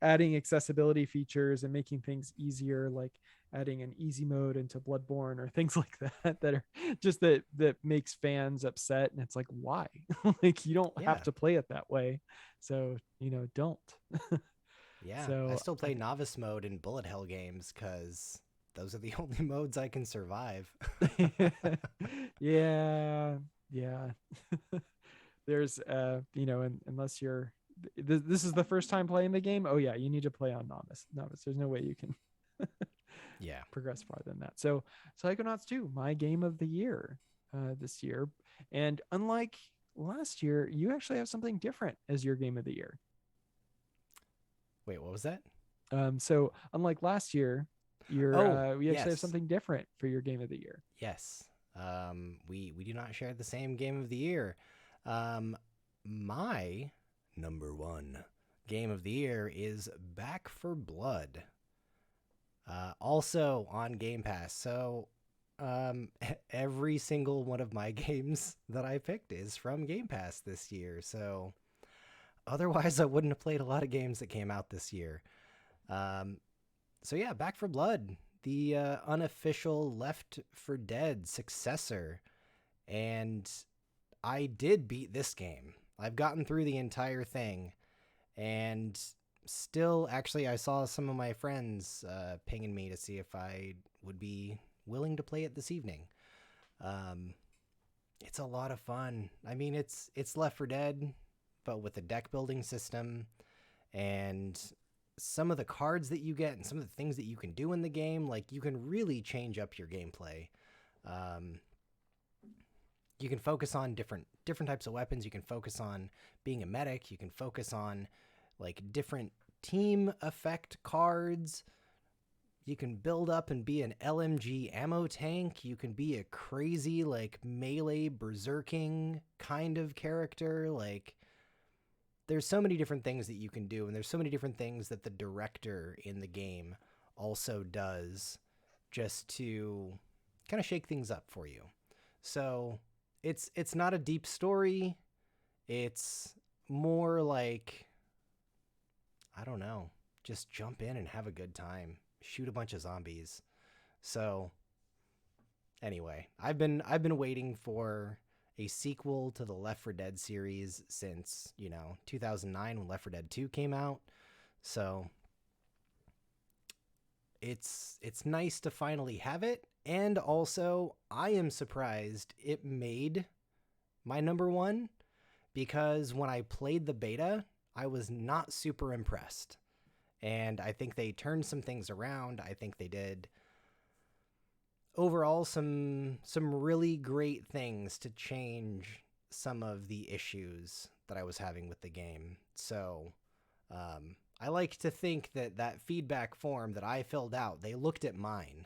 adding accessibility features and making things easier, like adding an easy mode into Bloodborne or things like that, that are just that makes fans upset. And it's like, why? Like, you don't have Yeah. to play it that way. So, don't. Yeah. I So, still play novice mode in bullet hell games because those are the only modes I can survive. yeah, yeah. There's unless you're this is the first time playing the game, oh yeah, you need to play on novice. There's no way you can Yeah. progress farther than that. So Psychonauts 2, my game of the year this year. And unlike last year, you actually have something different as your game of the year. Wait, what was that? So unlike last year, Oh, we actually have yes. something different for your game of the year. Yes. We do not share the same game of the year. Um, my number one game of the year is Back for Blood. Also on Game Pass. So, every single one of my games that I picked is from Game Pass this year. So, otherwise, I wouldn't have played a lot of games that came out this year. Um, so yeah, Back for Blood, the unofficial Left for Dead successor, and I did beat this game. I've gotten through the entire thing, and still, actually, I saw some of my friends pinging me to see if I would be willing to play it this evening. Um, it's a lot of fun. I mean, it's Left for Dead, but with a deck building system, and some of the cards that you get and some of the things that you can do in the game, like you can really change up your gameplay. Um, you can focus on different types of weapons. You can focus on being a medic. You can focus on like different team effect cards. You can build up and be an LMG ammo tank. You can be a crazy like melee berserking kind of character. Like there's so many different things that you can do, and there's so many different things that the director in the game also does just to kind of shake things up for you. So it's not a deep story. It's more like, I don't know, just jump in and have a good time. Shoot a bunch of zombies. So anyway, I've been waiting for a sequel to the Left 4 Dead series since, 2009 when Left 4 Dead 2 came out. So it's nice to finally have it, and also I am surprised it made my number one, because when I played the beta, I was not super impressed. And I think they turned some things around. I think they did overall some really great things to change some of the issues that I was having with the game. So I like to think that feedback form that I filled out, they looked at mine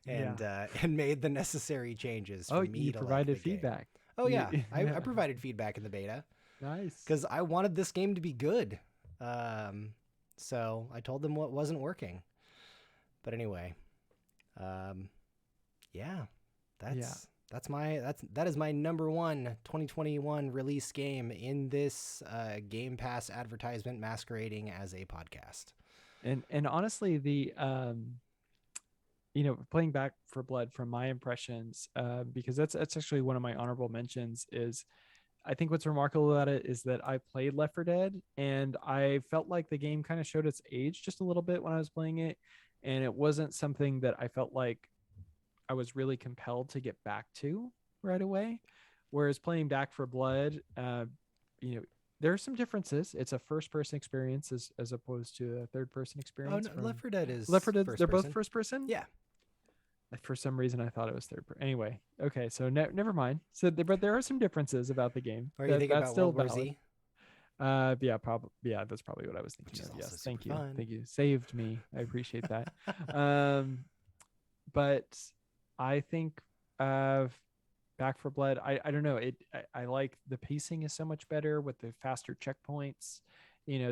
Yeah. and made the necessary changes Oh, for you me to like the provided game. feedback. Oh You, yeah, I yeah. provided feedback in the beta Nice. because I wanted this game to be good. Um, so I told them what wasn't working. But anyway, um, yeah, Yeah. that is my number one 2021 release game in this Game Pass advertisement masquerading as a podcast. And honestly, the playing Back for Blood, from my impressions, because that's actually one of my honorable mentions, is I think what's remarkable about it is that I played Left 4 Dead and I felt like the game kind of showed its age just a little bit when I was playing it. And it wasn't something that I felt like I was really compelled to get back to right away. Whereas playing Back for Blood, there are some differences. It's a first-person experience as opposed to a third-person experience. Oh, no, Left 4 Dead is Left 4 Dead. They're person. both first-person. Yeah. For some reason, I thought it was third person. Anyway, okay, so never mind. So, but there are some differences about the game. Or you think that's about still World War valid. Z? Yeah, probably. Yeah, that's probably what I was thinking of. Yes, thank you. Fun. Thank you. Saved me. I appreciate that. But I think Back for Blood, I don't know. I like the pacing is so much better with the faster checkpoints.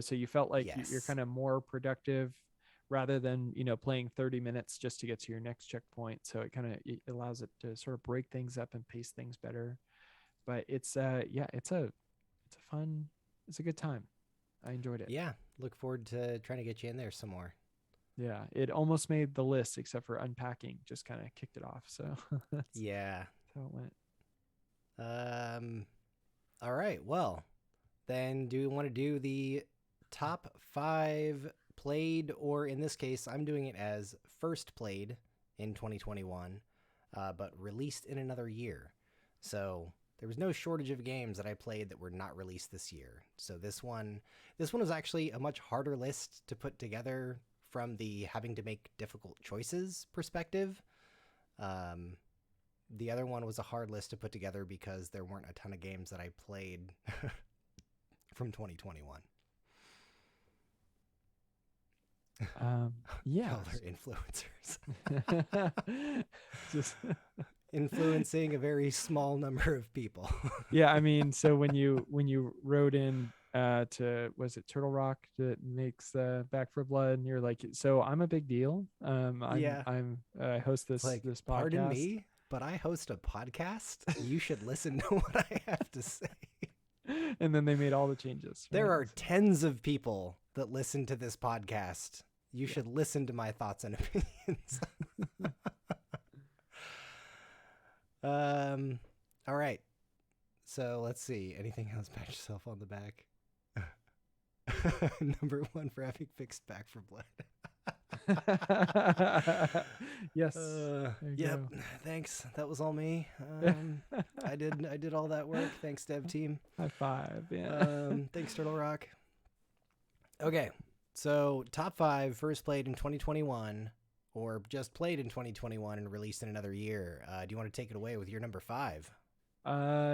So you felt like you're kind of more productive rather than playing 30 minutes just to get to your next checkpoint. So it allows it to sort of break things up and pace things better. But it's a good time. I enjoyed it. Yeah, look forward to trying to get you in there some more. Yeah, it almost made the list except for Unpacking just kind of kicked it off. So yeah, that's how it went. All right, well then, do we want to do the top 5 played, or in this case I'm doing it as first played in 2021 but released in another year? So there was no shortage of games that I played that were not released this year. So this one was actually a much harder list to put together from the having to make difficult choices perspective. The other one was a hard list to put together because there weren't a ton of games that I played from 2021. Yeah, they're influencers. Just influencing a very small number of people. Yeah, I mean, so when you wrote in was it Turtle Rock that makes Back for Blood, and you're like, so I'm a big deal. I host this this podcast. Pardon me, but I host a podcast. You should listen to what I have to say. And then they made all the changes. Right? There are tens of people that listen to this podcast. You should listen to my thoughts and opinions. All right. So let's see. Anything else? Pat yourself on the back. Number 1 for having fixed Back for Blood. Yes. Yep. Go. Thanks. That was all me. I did all that work. Thanks, dev team. High five. Yeah. Thanks, Turtle Rock. Okay. So top 5 first played in 2021, or just played in 2021 and released in another year. Do you want to take it away with your number 5?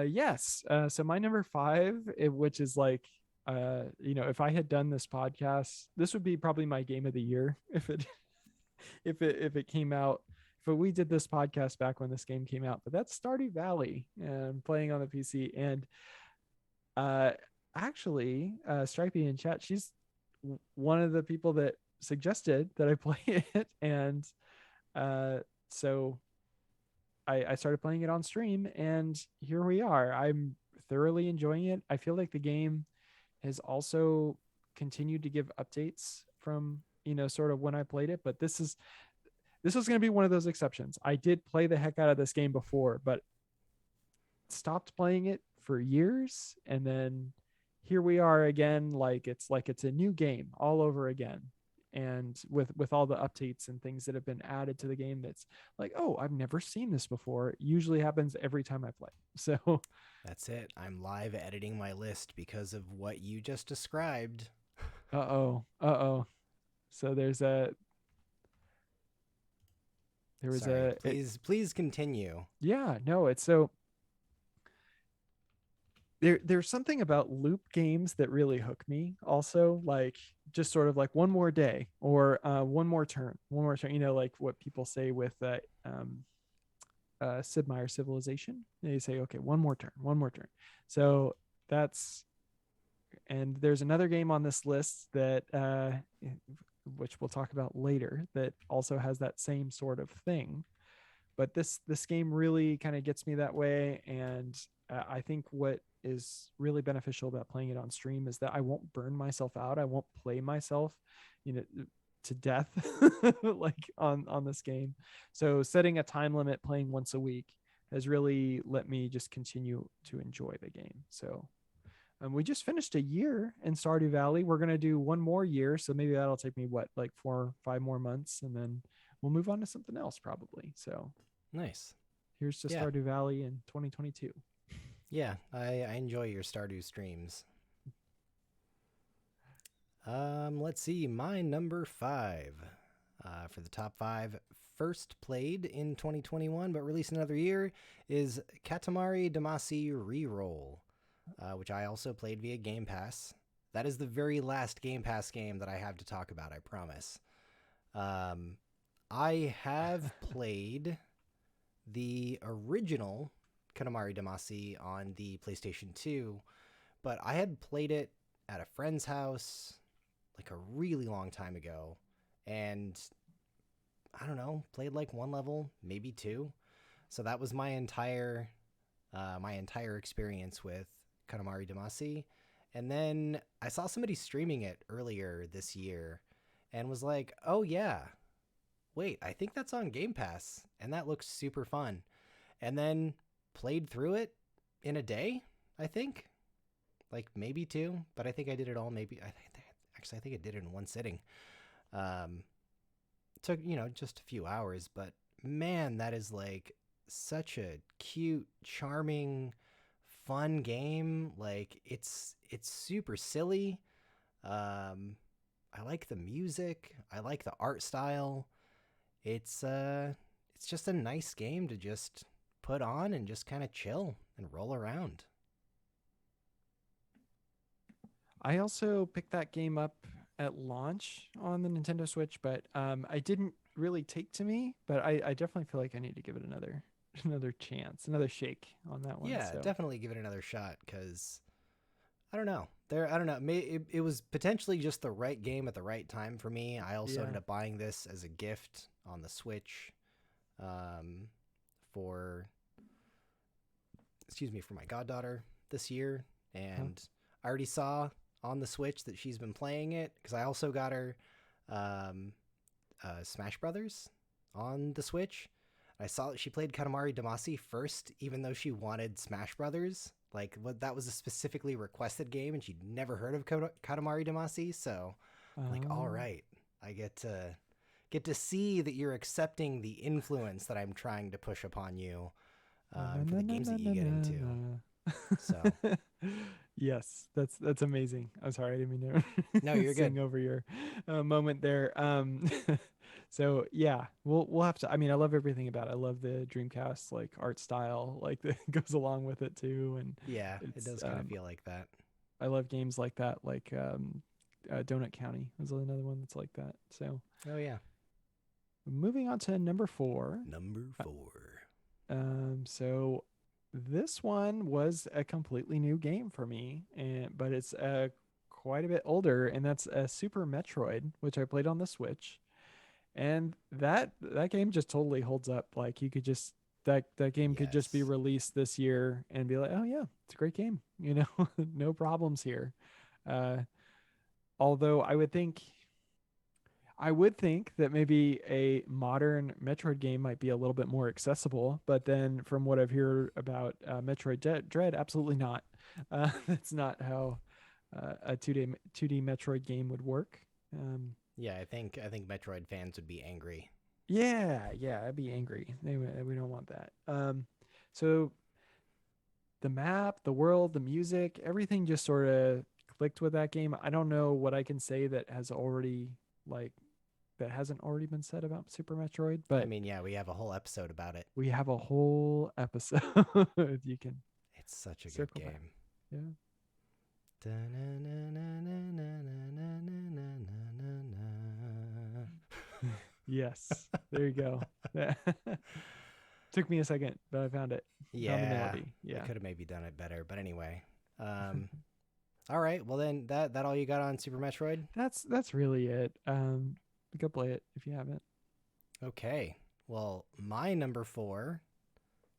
Yes. So my number 5, which is like, if I had done this podcast, this would be probably my game of the year if it came out. If we did this podcast back when this game came out, but that's Stardew Valley, and playing on the PC. And actually, Stripey in chat, she's one of the people that suggested that I play it, and so I started playing it on stream, and here we are. I'm thoroughly enjoying it. I feel like the game has also continued to give updates from sort of when I played it, but this was going to be one of those exceptions. I did play the heck out of this game before, but stopped playing it for years, and then here we are again, like it's a new game all over again, and with all the updates and things that have been added to the game, that's like, oh, I've never seen this before. It usually happens every time I play. So that's it. I'm live editing my list because of what you just described. So please continue. Yeah, no, it's so there's something about loop games that really hook me also, like just sort of like one more day, or one more turn, like what people say with Sid Meier's Civilization. They say, okay, one more turn. So and there's another game on this list that which we'll talk about later, that also has that same sort of thing, but this game really kind of gets me that way. And I think what is really beneficial about playing it on stream is that I won't burn myself out. I won't play myself, to death like on this game. So setting a time limit, playing once a week, has really let me just continue to enjoy the game. So we just finished a year in Stardew Valley. We're going to do one more year. So maybe that'll take me like 4 or 5 more months, and then we'll move on to something else probably. So Nice. here's to Stardew Valley in 2022. Yeah, I enjoy your Stardew streams. Let's see. My number 5 for the top 5 first played in 2021 but released another year is Katamari Damacy Reroll, which I also played via Game Pass. That is the very last Game Pass game that I have to talk about, I promise. I have played the original Katamari Damacy on the PlayStation 2, but I had played it at a friend's house like a really long time ago, and I don't know, played like 1 level, maybe 2. So that was my entire experience with Katamari Damacy. And then I saw somebody streaming it earlier this year and was like, oh yeah, wait, I think that's on Game Pass, and that looks super fun. And then played through it in a day, I think. Like maybe 2, but I think I did it all I think I did it in 1 sitting. Took, just a few hours, but man, that is like such a cute, charming, fun game. Like it's super silly. I like the music. I like the art style. It's just a nice game to just put on and just kind of chill and roll around. I also picked that game up at launch on the Nintendo Switch, but I didn't really take to me. But I definitely feel like I need to give it another chance, another shake on that one. Yeah, so. Definitely give it another shot, because I don't know. It was potentially just the right game at the right time for me. I also ended up buying this as a gift on the Switch, for my goddaughter this year, and I already saw on the Switch that she's been playing it, because I also got her Smash Brothers on the Switch. I saw that she played Katamari Damacy first, even though she wanted Smash Brothers. Like, that was a specifically requested game, and she'd never heard of Katamari Damacy. So, I'm like, all right, I get to see that you're accepting the influence that I'm trying to push upon you for the games that you get into. So, yes, that's amazing. I'm sorry, I didn't mean to no, you're sing good. over your moment there. So yeah, we'll have to. I mean, I love everything about it. I love the Dreamcast like art style, like that goes along with it too. And yeah, it does kind of feel like that. I love games like that, like Donut County was another one that's like that. So oh yeah. Moving on to number 4. So this one was a completely new game for me, but it's quite a bit older, and that's Super Metroid, which I played on the Switch. And that game just totally holds up. Like you could just that game could just be released this year and be like, oh yeah, it's a great game. No problems here. Although I would think that maybe a modern Metroid game might be a little bit more accessible, but then from what I've heard about Metroid Dread, absolutely not. That's not how a 2D Metroid game would work. Yeah, I think Metroid fans would be angry. Yeah, I'd be angry. We don't want that. So the map, the world, the music, everything just sort of clicked with that game. I don't know what I can say that hasn't already been said about Super Metroid, but I mean, yeah, we have a whole episode about it. We have a whole episode. You can. It's such a good game. Back. Yeah. Yes, there you go. Took me a second, but I found it. Yeah, I could have maybe done it better, but anyway. All right, well then, that all you got on Super Metroid? That's really it. You go play it if you haven't. Okay, Well, my number 4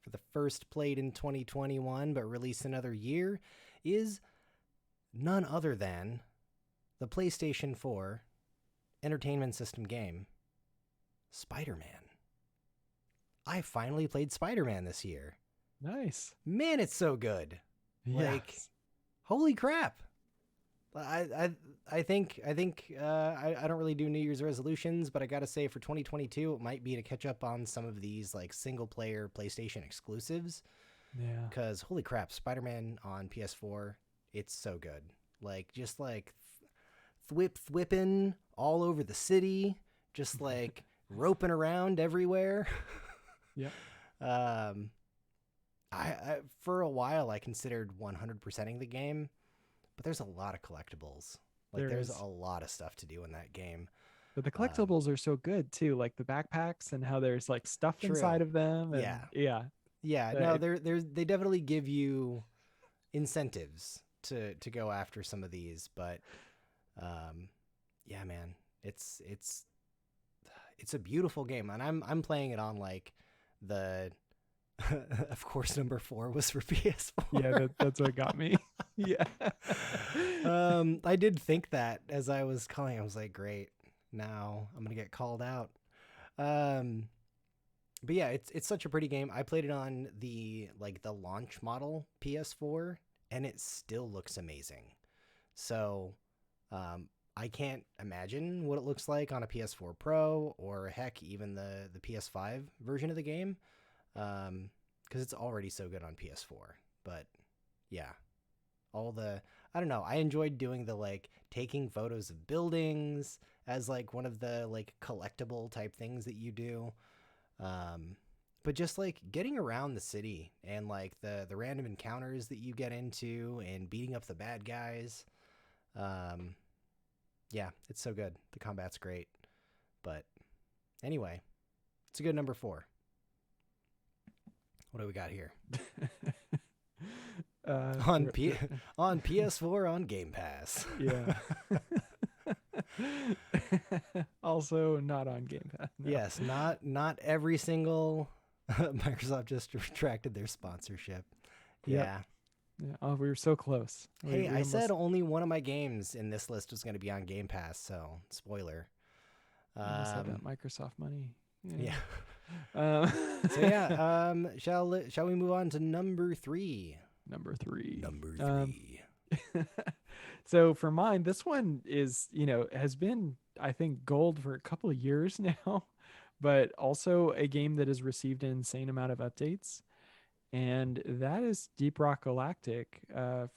for the first played in 2021 but released another year is none other than the PlayStation 4 entertainment system game, Spider-Man. I finally played Spider-Man this year. Nice. Man, it's so good. Like, Yes. holy crap. I think I don't really do New Year's resolutions, but I gotta say for 2022 it might be to catch up on some of these like single player PlayStation exclusives. Yeah. Because holy crap, Spider-Man on PS4, it's so good. Like just like thwipping all over the city, just like roping around everywhere. Yeah. I for a while I considered 100%ing the game, but there's a lot of collectibles. Like there's a lot of stuff to do in that game. But the collectibles are so good too, like the backpacks and how there's like stuff inside of them. And Yeah. No, they definitely give you incentives to go after some of these, but yeah, man, it's a beautiful game, and I'm playing it on like the of course number 4 was for PS4. Yeah, that's what got me. Yeah. I did think that as I was calling, I was like, great, now I'm gonna get called out. But yeah, it's such a pretty game. I played it on the launch model PS4, and it still looks amazing. So I can't imagine what it looks like on a PS4 Pro or heck even the PS5 version of the game, because it's already so good on PS4. But yeah, I don't know, I enjoyed doing the like taking photos of buildings as like one of the like collectible type things that you do. But just like getting around the city and like the random encounters that you get into and beating up the bad guys. Yeah, it's so good. The combat's great. But anyway, it's a good number 4. What do we got here? On PS4 on Game Pass. Yeah. Also not on Game Pass. No. Yes, not every single Microsoft just retracted their sponsorship. Yep. Yeah. Yeah. Oh, we were so close. Hey, I said only one of my games in this list was going to be on Game Pass, so spoiler. Almost had that Microsoft money. Yeah. So yeah, shall we move on to number 3? Number 3. Number 3. So for mine, this one is, has been, I think, gold for a couple of years now, but also a game that has received an insane amount of updates. And that is Deep Rock Galactic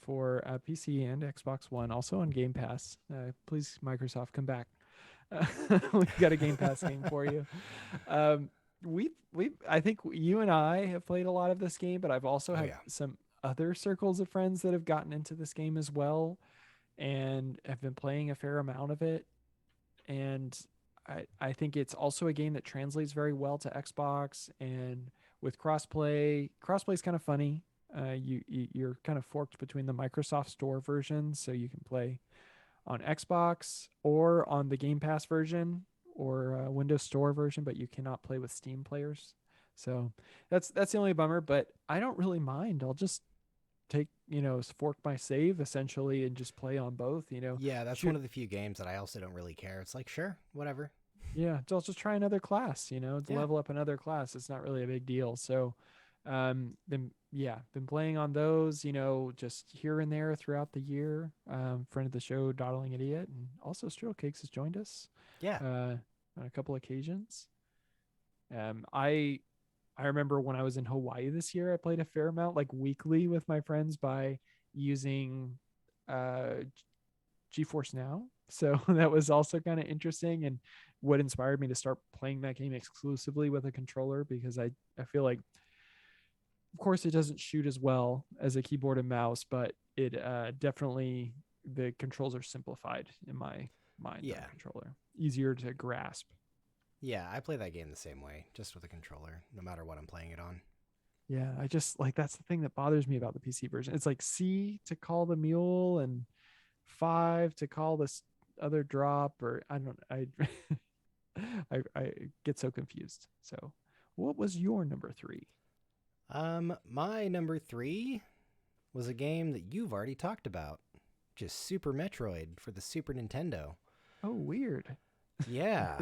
for PC and Xbox One, also on Game Pass. Please, Microsoft, come back. We've got a Game Pass game for you. I think you and I have played a lot of this game, but I've also had some other circles of friends that have gotten into this game as well and have been playing a fair amount of it. And I think it's also a game that translates very well to Xbox, and with crossplay is kind of funny. You're kind of forked between the Microsoft Store version, so you can play on Xbox or on the Game Pass version or Windows Store version, but you cannot play with Steam players. So that's the only bummer, but I don't really mind. I'll just take, fork my save essentially and just play on both, Yeah, that's one of the few games that I also don't really care. It's like, sure, whatever. Yeah, I'll just try another class, to level up another class. It's not really a big deal. So been playing on those, just here and there throughout the year. Friend of the show, Dawdling Idiot, and also Strudel Cakes has joined us. Yeah. On a couple occasions. I remember when I was in Hawaii this year, I played a fair amount, like weekly with my friends by using GeForce Now. So that was also kind of interesting and what inspired me to start playing that game exclusively with a controller, because I feel like, of course, it doesn't shoot as well as a keyboard and mouse, but it definitely, the controls are simplified in my mind. Yeah. Controller. Easier to grasp. Yeah, I play that game the same way, just with a controller, no matter what I'm playing it on. Yeah, I just like, that's the thing that bothers me about the PC version. It's like C to call the mule and 5 to call this other drop, or I get so confused. So What was your number 3? My number 3 was a game that you've already talked about, just Super Metroid for the Super Nintendo. Oh, weird. Yeah.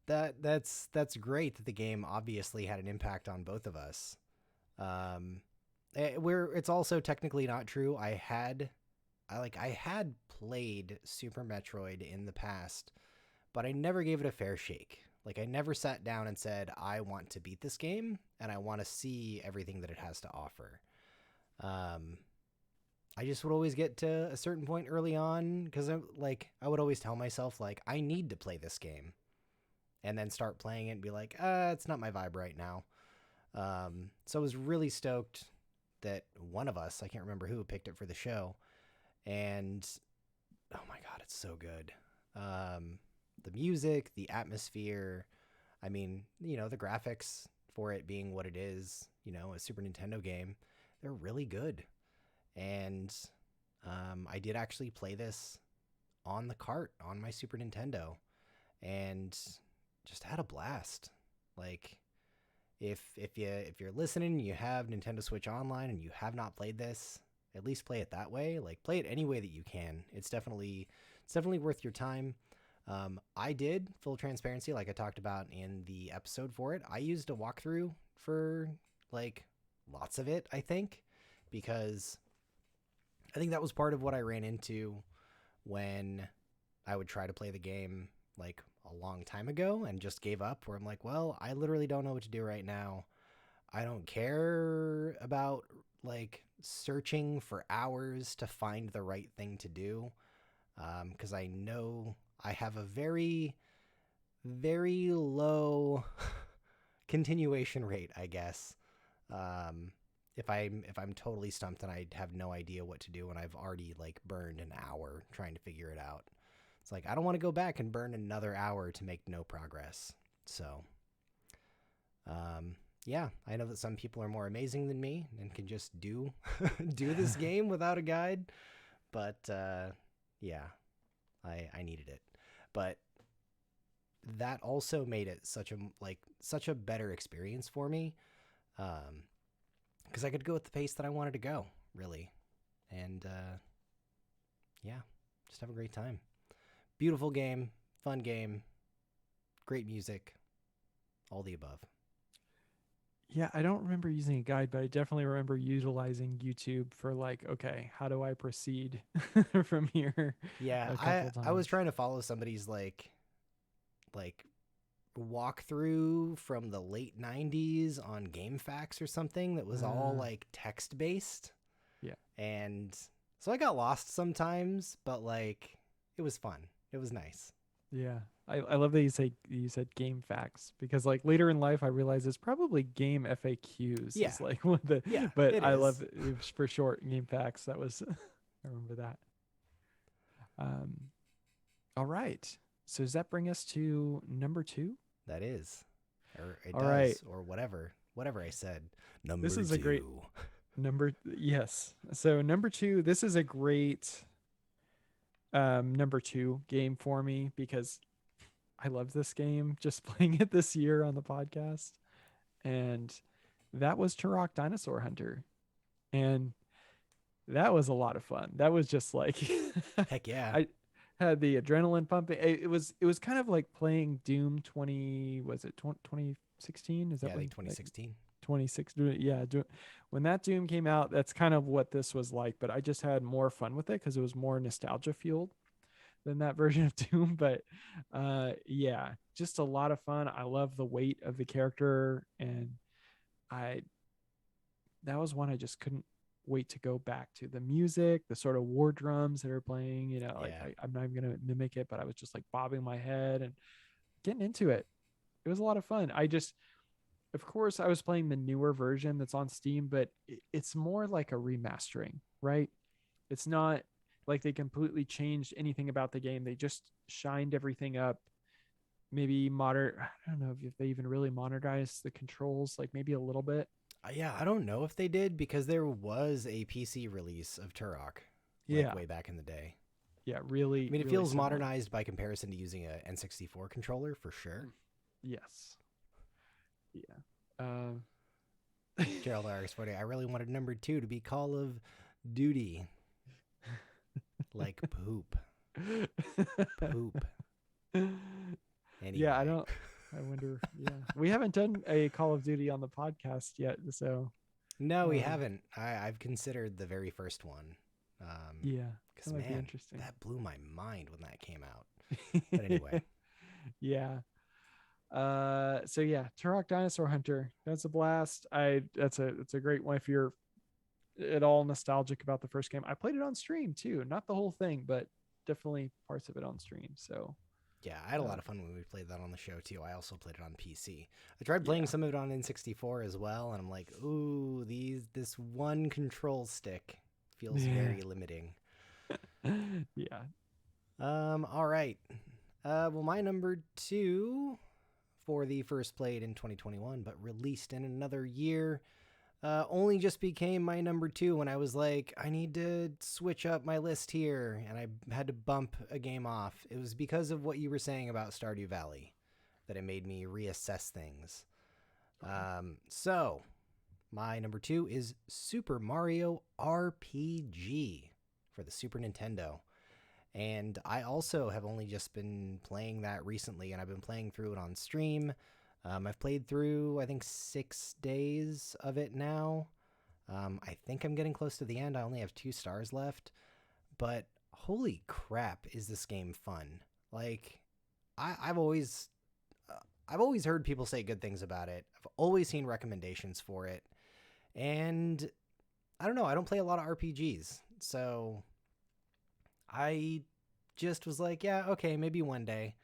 That's great that the game obviously had an impact on both of us. It's also technically not true. I had played Super Metroid in the past, but I never gave it a fair shake. Like, I never sat down and said, I want to beat this game and I want to see everything that it has to offer. I just would always get to a certain point early on because I would always tell myself, like, I need to play this game, and then start playing it and be like, it's not my vibe right now. So I was really stoked that one of us, I can't remember who, picked it for the show. And oh my God, it's so good. The music, the atmosphere, I mean, the graphics for it being what it is, a Super Nintendo game, they're really good. And I did actually play this on the cart on my Super Nintendo and just had a blast. Like, if you're listening and you have Nintendo Switch Online and you have not played this, at least play it that way. Like, play it any way that you can. It's definitely worth your time. I did, full transparency, like I talked about in the episode for it, I used a walkthrough for like lots of it, I think, because I think that was part of what I ran into when I would try to play the game like a long time ago and just gave up, where I'm like, well, I literally don't know what to do right now. I don't care about like searching for hours to find the right thing to do, because I know I have a very, very low continuation rate, I guess. If I'm totally stumped and I have no idea what to do and I've already like burned an hour trying to figure it out, it's like I don't want to go back and burn another hour to make no progress. So, yeah, I know that some people are more amazing than me and can just do this game without a guide, but yeah, I needed it. But that also made it such a better experience for me, because I could go at the pace that I wanted to go, really, and yeah, just have a great time. Beautiful game, fun game, great music, all the above. Yeah, I don't remember using a guide, but I definitely remember utilizing YouTube for like, okay, how do I proceed from here? Yeah, A couple I was times. trying to follow somebody's like walkthrough from the late 90s on GameFAQs or something that was all like text based. Yeah. And so I got lost sometimes, but like it was fun. It was nice. Yeah. I love that you said game facts, because like later in life I realized it's probably game FAQs Yeah. is like one of the, Yeah, but it I is. love it was for short game facts. That was I remember that. Um all right. So does that bring us to number 2? That is. Or it All right. does, or whatever I said. This Number is a great two. yes. So number 2, this is a great number 2 game for me because I love this game, just playing it this year on the podcast. And that was Turok Dinosaur Hunter. And that was a lot of fun. That was just like Heck yeah. I had the adrenaline pumping. It was kind of like playing Doom 20, was it 2016? Is that Yeah, I when think 2016. 26? Yeah, when that Doom came out, that's kind of what this was like, but I just had more fun with it because it was more nostalgia fueled than that version of Doom. But yeah, just a lot of fun. I love the weight of the character, and I that was one I just couldn't wait to go back to. The music, the sort of war drums that are playing, like Yeah. I'm not even gonna mimic it, but I was just like bobbing my head and getting into it. It was a lot of fun. Of course, I was playing the newer version that's on Steam, but it's more like a remastering, right? It's not like they completely changed anything about the game. They just shined everything up. Maybe I don't know if they even really modernized the controls, like maybe a little bit. Yeah, I don't know if they did because there was a PC release of Turok like Yeah. way back in the day. Yeah, really. I mean, it really feels similar. modernized by comparison to using a N64 controller for sure. Yes. Yeah. Gerald RX40. I really wanted number 2 to be Call of Duty. Like poop. Poop. Anyway. Yeah, I wonder. Yeah, we haven't done a Call of Duty on the podcast yet, so No, we haven't. I've considered the very first one. Yeah, because that might be man, interesting. that blew my mind when that came out. But anyway, yeah. So yeah, Turok Dinosaur Hunter. That's a blast. It's a great one if you're at all nostalgic about the first game. I played it on stream too, not the whole thing, but definitely parts of it on stream. So yeah, I had a lot of fun when we played that on the show too. I also played it on PC. I tried playing some of it on N64 as well, and I'm like, ooh, this one control stick feels very limiting. Yeah. All right. Well, my number 2 for the first played in 2021, but released in another year, only just became my number 2 when I was like, I need to switch up my list here, and I had to bump a game off. It was because of what you were saying about Stardew Valley that it made me reassess things. So my number 2 is Super Mario RPG for the Super Nintendo. And I also have only just been playing that recently, and I've been playing through it on stream. I've played through, I think, 6 days of it now. I think I'm getting close to the end. I only have 2 stars left. But holy crap, is this game fun. Like, I've always heard people say good things about it. I've always seen recommendations for it. And I don't know, I don't play a lot of RPGs. So I just was like, yeah, okay, maybe one day.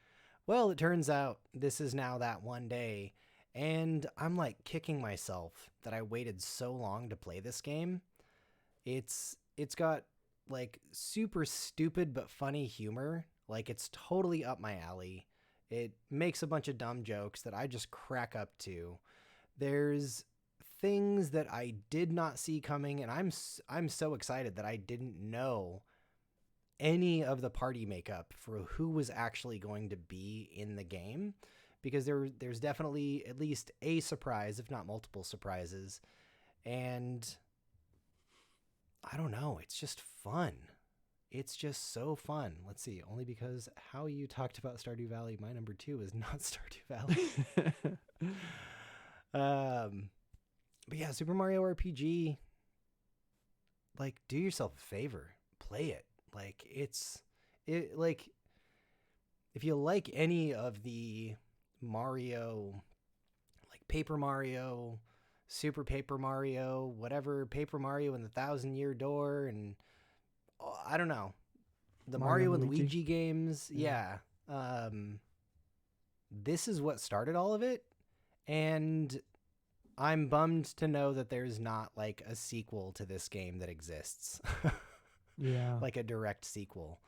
Well, it turns out this is now that one day, and I'm like kicking myself that I waited so long to play this game. It's got like super stupid but funny humor. Like, it's totally up my alley. It makes a bunch of dumb jokes that I just crack up to. There's things that I did not see coming, and I'm so excited that I didn't know any of the party makeup for who was actually going to be in the game, because there's definitely at least a surprise, if not multiple surprises. And I don't know, it's just fun. It's just so fun. Let's see, only because how you talked about Stardew Valley, my number 2 is not Stardew Valley. But yeah, Super Mario RPG, like, do yourself a favor, play it. Like, like, if you like any of the Mario, like Paper Mario, Super Paper Mario, whatever, Paper Mario and the Thousand Year Door, and I don't know, the Mario and Luigi games, yeah. This is what started all of it, and I'm bummed to know that there's not like a sequel to this game that exists. Yeah. Like a direct sequel.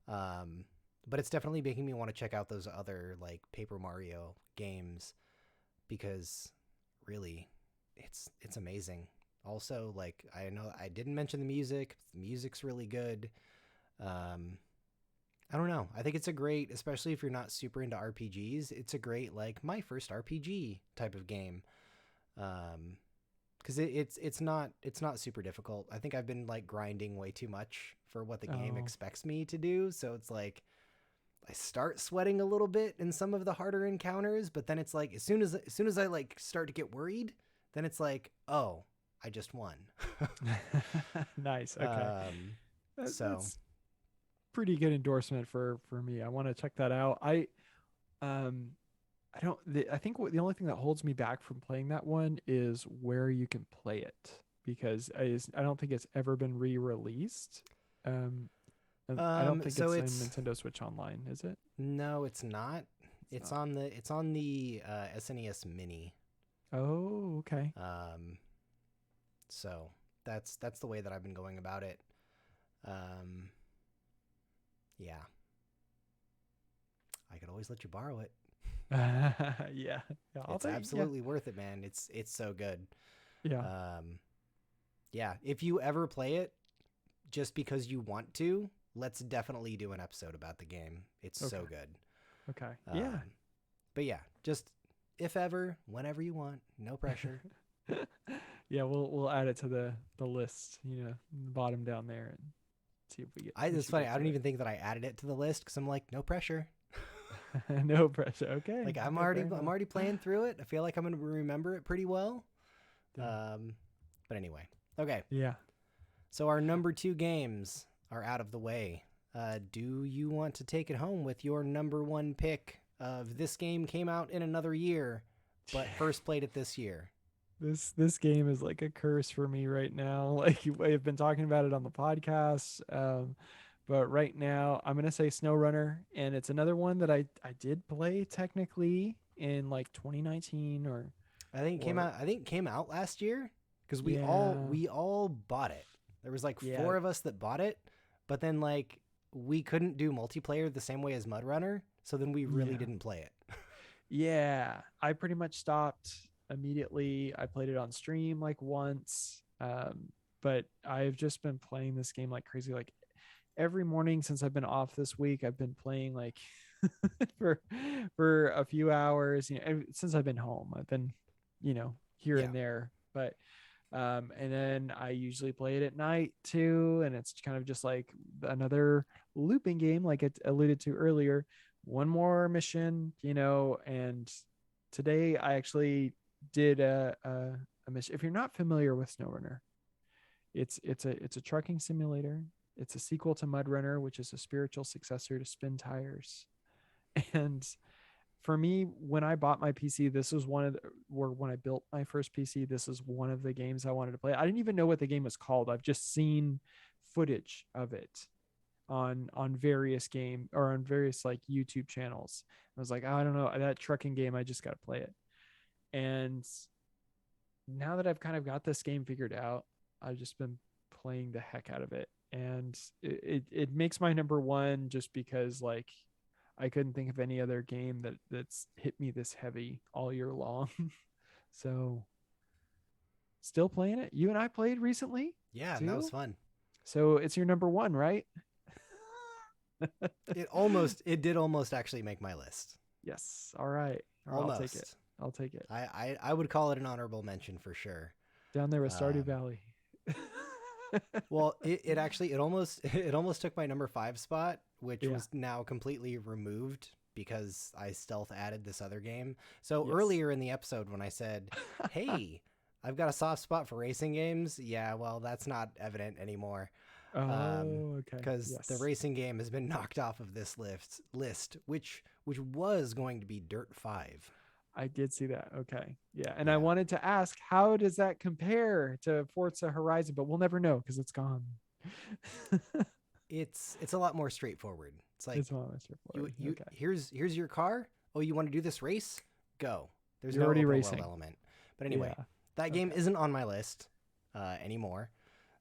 But it's definitely making me want to check out those other like Paper Mario games, because really it's amazing. Also, like, I know I didn't mention the music. The music's really good. I don't know. I think it's a great, especially if you're not super into RPGs, it's a great like my first RPG type of game. Because it's not super difficult. I think I've been like grinding way too much for what the game expects me to do. So it's like I start sweating a little bit in some of the harder encounters, but then it's like as soon as I like start to get worried, then it's like, oh, I just won. Nice. Okay. That's pretty good endorsement for me. I want to check that out. I think the only thing that holds me back from playing that one is where you can play it, because I don't think it's ever been re-released. And I don't think so it's in Nintendo Switch Online, is it? No, it's not. It's on the SNES Mini. Oh, okay. So that's the way that I've been going about it. Yeah. I could always let you borrow it. Yeah. It's absolutely worth it, man. It's so good. Yeah. Yeah. If you ever play it just because you want to, let's definitely do an episode about the game. It's so good. Okay. Yeah. But yeah, just if ever, whenever you want, no pressure. Yeah, we'll add it to the list, bottom down there, and see if we get. It's funny. I don't even think that I added it to the list because I'm like, no pressure. No pressure. Okay. Like I'm okay, already playing through it. I feel like I'm gonna remember it pretty well. Yeah. But anyway, okay. Yeah. So our number 2 games are out of the way. Do you want to take it home with your number 1 pick of this game came out in another year, but first played it this year? This game is like a curse for me right now. Like I've been talking about it on the podcast, but right now I'm gonna say SnowRunner, and it's another one that I did play technically in like 2019 or. I think it came out last year because we all bought it. There was like 4 of us that bought it, but then like we couldn't do multiplayer the same way as MudRunner, so then we really didn't play it. Yeah, I pretty much stopped immediately. I played it on stream like once, but I've just been playing this game like crazy. Like every morning since I've been off this week, I've been playing like for a few hours. Since I've been home, I've been here and there, but and then I usually play it at night too, and it's kind of just like another looping game, like it alluded to earlier. One more mission, and today I actually did a mission. If you're not familiar with SnowRunner, it's a trucking simulator. It's a sequel to MudRunner, which is a spiritual successor to Spin Tires. And for me, when I bought my PC, this was when I built my first PC, this is one of the games I wanted to play. I didn't even know what the game was called. I've just seen footage of it on various like YouTube channels. I was like, oh, I don't know, that trucking game, I just got to play it. And now that I've kind of got this game figured out, I've just been playing the heck out of it. And it makes my number 1 just because like I couldn't think of any other game that's hit me this heavy all year long. So still playing it. You and I played recently. Yeah, that was fun. So it's your number 1, right? It did almost actually make my list. Yes. All right. Almost. I'll take it. I would call it an honorable mention for sure. Down there with Stardew Valley. Well, it almost took my number 5 spot, which was now completely removed because I stealth added this other game. So earlier in the episode when I said, hey, I've got a soft spot for racing games. Yeah, well, that's not evident anymore. Okay. Because the racing game has been knocked off of this list, which was going to be Dirt 5. I did see that. Okay. Yeah. And I wanted to ask, how does that compare to Forza Horizon? But we'll never know because it's gone. It's a lot more straightforward. It's like, it's a lot more straightforward. Here's your car. Oh, you want to do this race? Go. There's You're no already open racing world element. But anyway, that game isn't on my list anymore.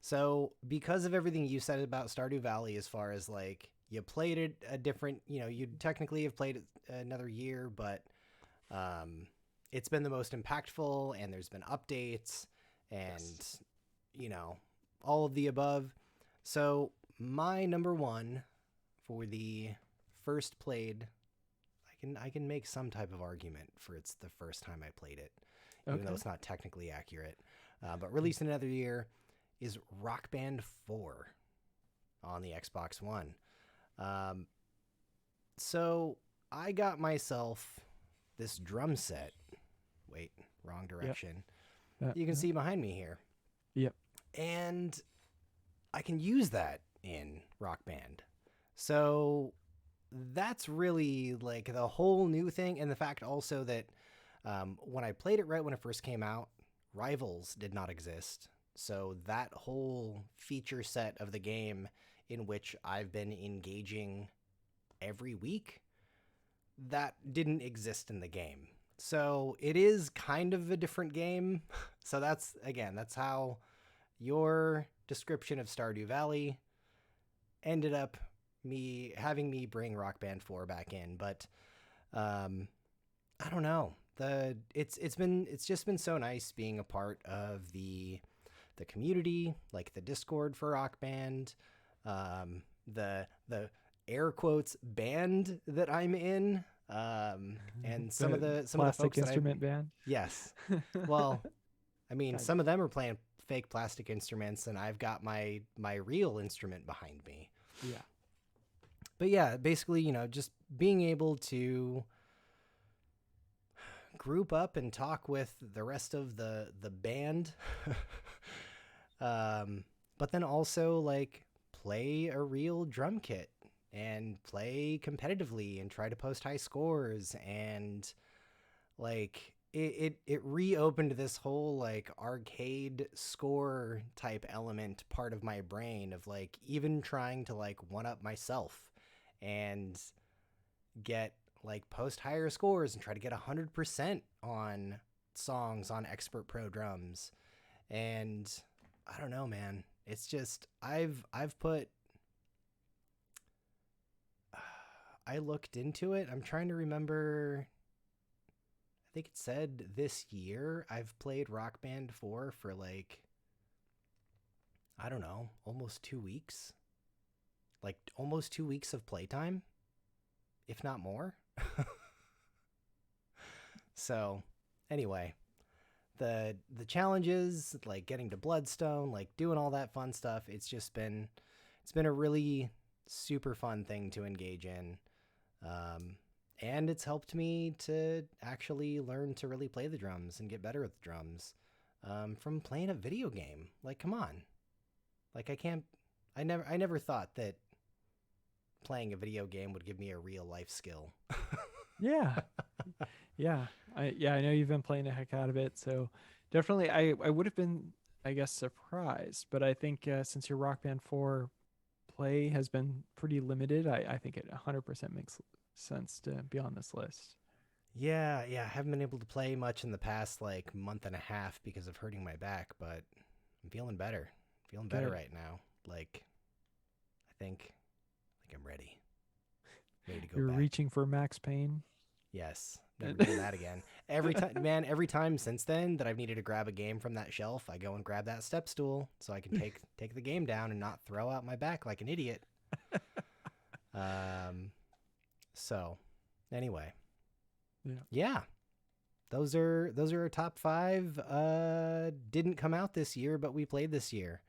So because of everything you said about Stardew Valley, as far as like you played it a different, you technically have played it another year, but it's been the most impactful, and there's been updates and all of the above. So my number 1 for the first played, I can make some type of argument for it's the first time I played it, even though it's not technically accurate, but released in another year, is Rock Band 4 on the Xbox One. So I got myself this drum set. Wait, wrong direction. You can see behind me here. Yep. And I can use that in Rock Band. So that's really like the whole new thing. And the fact also that when I played it right when it first came out, Rivals did not exist. So that whole feature set of the game in which I've been engaging every week, that didn't exist in the game. So it is kind of a different game. So that's how your description of Stardew Valley ended up having me bring Rock Band 4 back in. But I don't know. It's just been so nice being a part of the community, like the Discord for Rock Band, the air quotes band that I'm in. And some of the plastic folks instrument band. yes, well, I mean, God. some of them are playing fake plastic instruments, and I've got my real instrument behind me. Yeah. But yeah, basically, just being able to group up and talk with the rest of the band, but then also like play a real drum kit and play competitively and try to post high scores, and like it reopened this whole like arcade score type element part of my brain of like even trying to like one up myself and get like post higher scores and try to get 100% on songs on Expert Pro drums. And I don't know, man. It's just I looked into it. I'm trying to remember. I think it said this year I've played Rock Band 4 for like, I don't know, almost 2 weeks. Like almost 2 weeks of playtime, if not more. So anyway, the challenges, like getting to Bloodstone, like doing all that fun stuff, it's been a really super fun thing to engage in. And it's helped me to actually learn to really play the drums and get better at the drums, from playing a video game. Like, come on. Like, I never thought that playing a video game would give me a real life skill. Yeah. Yeah. I know you've been playing the heck out of it. So definitely I would have been, I guess, surprised, but I think since your Rock Band 4 play has been pretty limited, I think it 100% makes sense to be on this list. Yeah, I haven't been able to play much in the past like month and a half because of hurting my back, but I'm feeling better. Feeling better right now. Like, I think I'm ready. Ready to go You're back. reaching for Max Payne. Yes, never doing that again. Every time since then that I've needed to grab a game from that shelf, I go and grab that step stool so I can take the game down and not throw out my back like an idiot. So, anyway, yeah, those are our top 5. Didn't come out this year, but we played this year.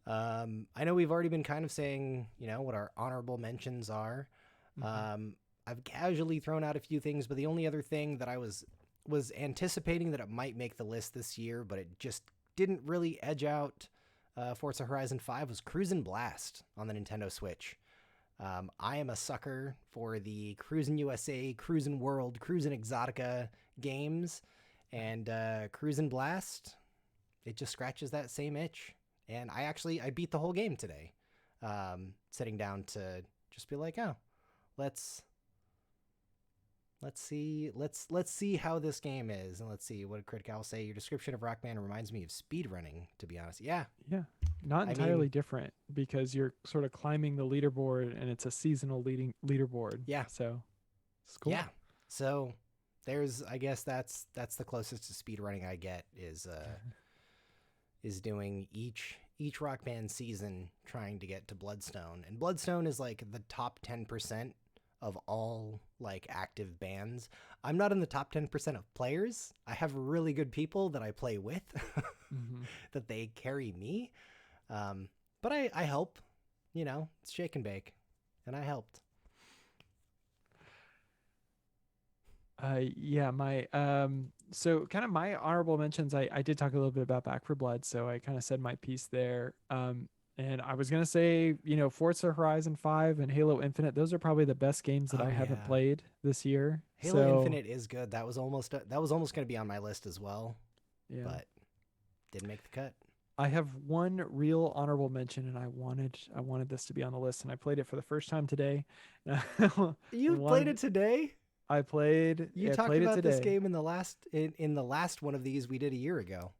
I know we've already been kind of saying, what our honorable mentions are. Mm-hmm. I've casually thrown out a few things, but the only other thing that I was anticipating that it might make the list this year, but it just didn't really edge out Forza Horizon 5 was Cruisin' Blast on the Nintendo Switch. I am a sucker for the Cruisin' USA, Cruisin' World, Cruisin' Exotica games, and Cruisin' Blast, it just scratches that same itch. And I beat the whole game today, sitting down to just be like, oh, let's see how this game is, and let's see what Critic Owl say. Your description of Rock Band reminds me of speedrunning, to be honest. Yeah, not entirely different, because you're sort of climbing the leaderboard, and it's a seasonal leaderboard. Yeah, so it's cool. Yeah, so there's, I guess that's the closest to speedrunning I get is doing each Rock Band season trying to get to Bloodstone, and Bloodstone is like the top 10% of all like active bands. I'm not in the top 10% of players. I have really good people that I play with mm-hmm. that they carry me. But I help, it's shake and bake, and I helped. So kind of my honorable mentions, I did talk a little bit about Back 4 Blood, so I kind of said my piece there. And I was going to say, Forza Horizon 5 and Halo Infinite, those are probably the best games that I haven't played this year. Halo Infinite is good. That was almost going to be on my list as well. Yeah. But didn't make the cut. I have one real honorable mention, and I wanted this to be on the list, and I played it for the first time today. You played it today? I played. You talked about this game in the last one of these we did a year ago.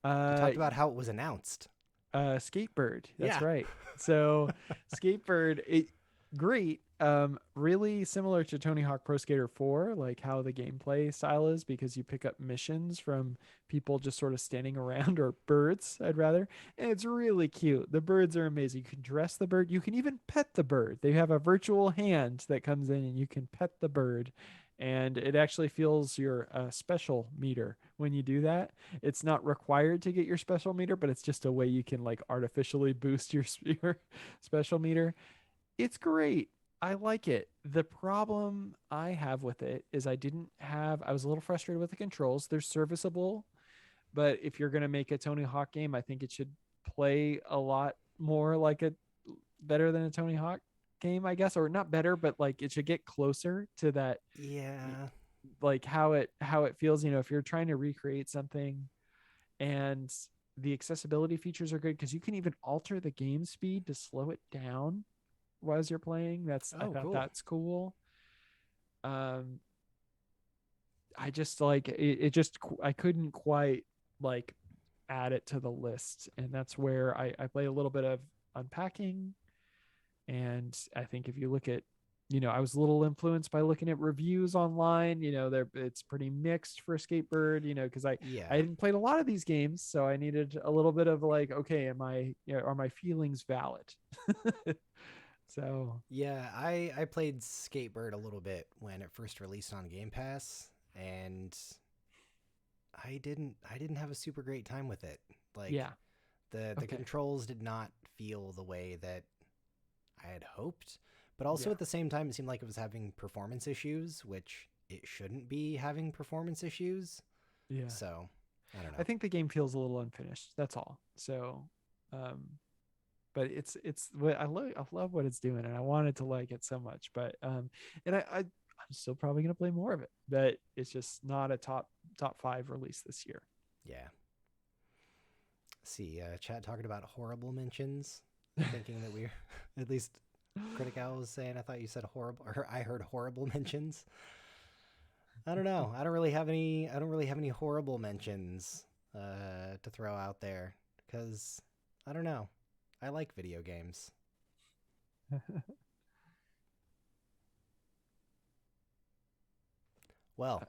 You talked about how it was announced. Skatebird. That's right. So Skatebird, great. Really similar to Tony Hawk Pro Skater 4, like how the gameplay style is, because you pick up missions from people just sort of standing around, or birds, I'd rather. And it's really cute. The birds are amazing. You can dress the bird. You can even pet the bird. They have a virtual hand that comes in and you can pet the bird. And it actually feels your special meter when you do that. It's not required to get your special meter, but it's just a way you can like artificially boost your special meter. It's great. I like it. The problem I have with it is I was a little frustrated with the controls. They're serviceable, but if you're going to make a Tony Hawk game, I think it should play a lot more like a better than a Tony Hawk game, I guess, or not better, but like it should get closer to that, Yeah. like how it feels, if you're trying to recreate something. And the accessibility features are good because you can even alter the game speed to slow it down as you're playing. I Oh, thought cool. that's cool. Um, I just like it. I couldn't quite like add it to the list, and that's where I play a little bit of unpacking. And I think if you look at, I was a little influenced by looking at reviews online. It's pretty mixed for Skatebird. Because I Yeah. hadn't played a lot of these games, so I needed a little bit of like, okay, are my feelings valid? So Yeah, I played Skatebird a little bit when it first released on Game Pass, and I didn't have a super great time with it. Like yeah, the okay, controls did not feel the way that I had hoped, but also yeah. at the same time it seemed like it was having performance issues, which it shouldn't be having performance issues. Yeah. So, I don't I know. think the game feels a little unfinished. That's all. So, um, but it's what I love what it's doing, and I wanted to like it so much. But and I'm still probably gonna play more of it, but it's just not a top five release this year. Yeah. See, chat talking about horrible mentions, thinking that we're at least Critical was saying. I thought you said horrible, or I heard horrible mentions. I don't know. I don't really have any. I don't really have any horrible mentions to throw out there because I don't know. I like video games. Well,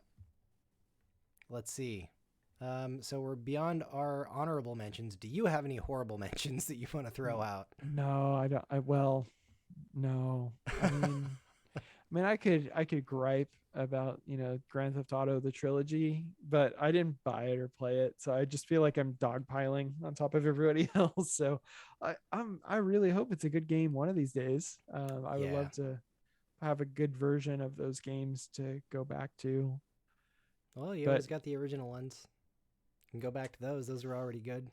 let's see. So we're beyond our honorable mentions. Do you have any horrible mentions that you want to throw out? No, I don't. Well, no. I mean, I could gripe about Grand Theft Auto the trilogy, but I didn't buy it or play it, so I just feel like I'm dogpiling on top of everybody else. So I really hope it's a good game one of these days. I would Yeah. love to have a good version of those games to go back to. Well, you But always got the original ones. You can go back to those. Those were already good.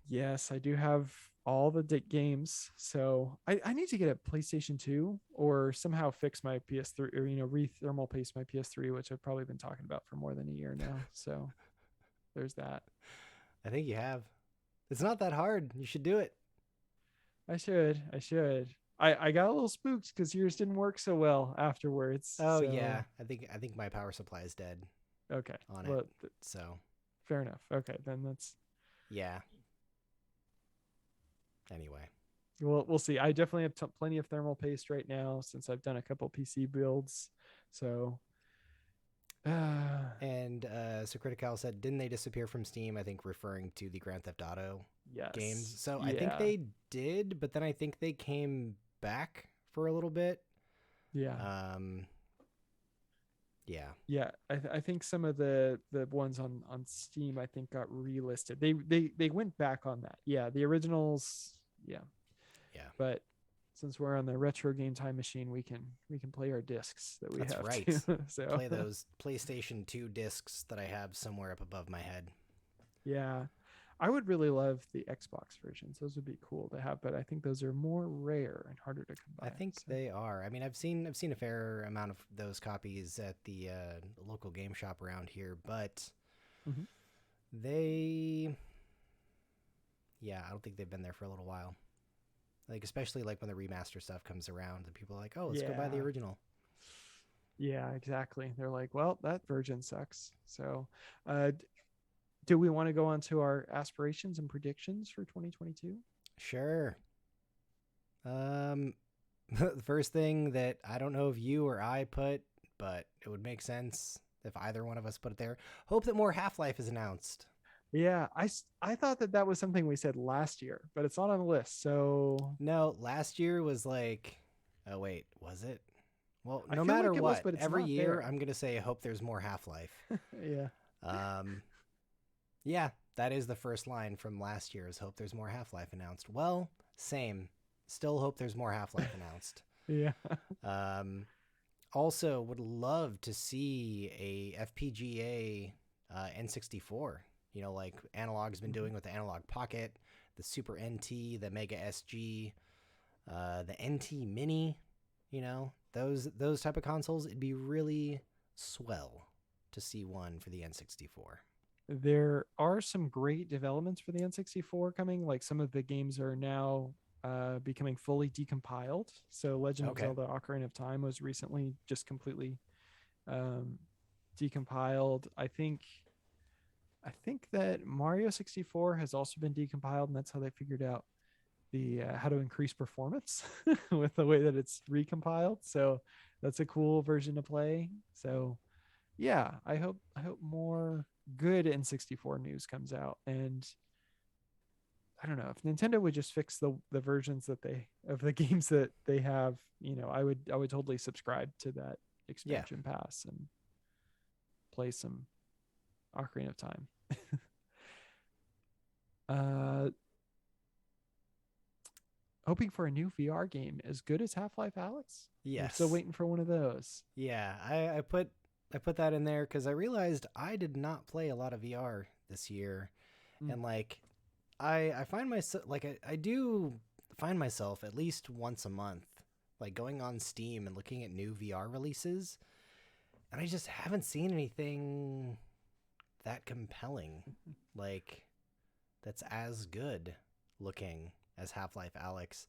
yes, I do have all the games, so I need to get a PlayStation 2 or somehow fix my PS3, or re-thermal paste my PS3, which I've probably been talking about for more than a year now. So there's that. I think you have. It's not that hard. You should do it. I should. I got a little spooked because yours didn't work so well afterwards. Oh yeah. So I think my power supply is dead okay, on it. well, So fair enough. Okay, then that's yeah. Anyway. we'll see. I definitely have plenty of thermal paste right now since I've done a couple PC builds. So And so Critical said, didn't they disappear from Steam? I think referring to the Grand Theft Auto games. yes, So I think yeah, they did, but then I think they came back for a little bit. yeah. Um, yeah. Yeah, I think some of the ones on Steam I think got relisted. They went back on that. Yeah, the originals. Yeah, Yeah. but since we're on the retro game time machine, we can play our discs that we That's have right. too. So Play those PlayStation 2 discs that I have somewhere up above my head. yeah, I would really love the Xbox versions. Those would be cool to have, but I think those are more rare and harder to come I by. think So they are. I mean, I've seen a fair amount of those copies at the local game shop around here, but mhm. they, yeah, I don't think they've been there for a little while. Like especially like when the remaster stuff comes around, and people are like, "Oh, let's go buy the Yeah, original." yeah, exactly. They're like, well, that version sucks. So, uh, do we want to go on to our aspirations and predictions for 2022? Sure. Um, the first thing that I don't know if you or I put, but it would make sense if either one of us put it there. Hope that more Half-Life is announced. Yeah, I thought that that was something we said last year, but it's not on the list. So No, last year was like, oh wait, was it? Well, I no feel matter like it was, what, but it's every not year there. I'm gonna say I hope there's more Half-Life. Yeah. Um, yeah, that is the first line from last year's hope there's more Half-Life announced. Well, same. Still hope there's more Half-Life announced. Yeah. Um, also would love to see a FPGA N64. You know, like Analog's been doing with the Analog Pocket, the Super NT, the Mega SG, the NT Mini. You know, those type of consoles. It'd be really swell to see one for the N64. There are some great developments for the N64 coming. Like some of the games are now becoming fully decompiled. So Legend of Okay. Zelda: Ocarina of Time was recently just completely um, decompiled. I think that Mario 64 has also been decompiled, and that's how they figured out the how to increase performance with the way that it's recompiled. So that's a cool version to play. So yeah, I hope more good N64 news comes out. And I don't know if Nintendo would just fix the versions that they of the games that they have. I would totally subscribe to that Yeah. expansion pass and play some Ocarina of Time. uh Hoping for a new VR game as good as Half-Life Alex. We're still Yes. waiting for one of those. Yeah. I put that in there because I realized I did not play a lot of VR this year, Mm. and like I find myself like I do find myself at least once a month like going on Steam and looking at new VR releases, and I just haven't seen anything that compelling, like that's as good looking as Half-Life Alex.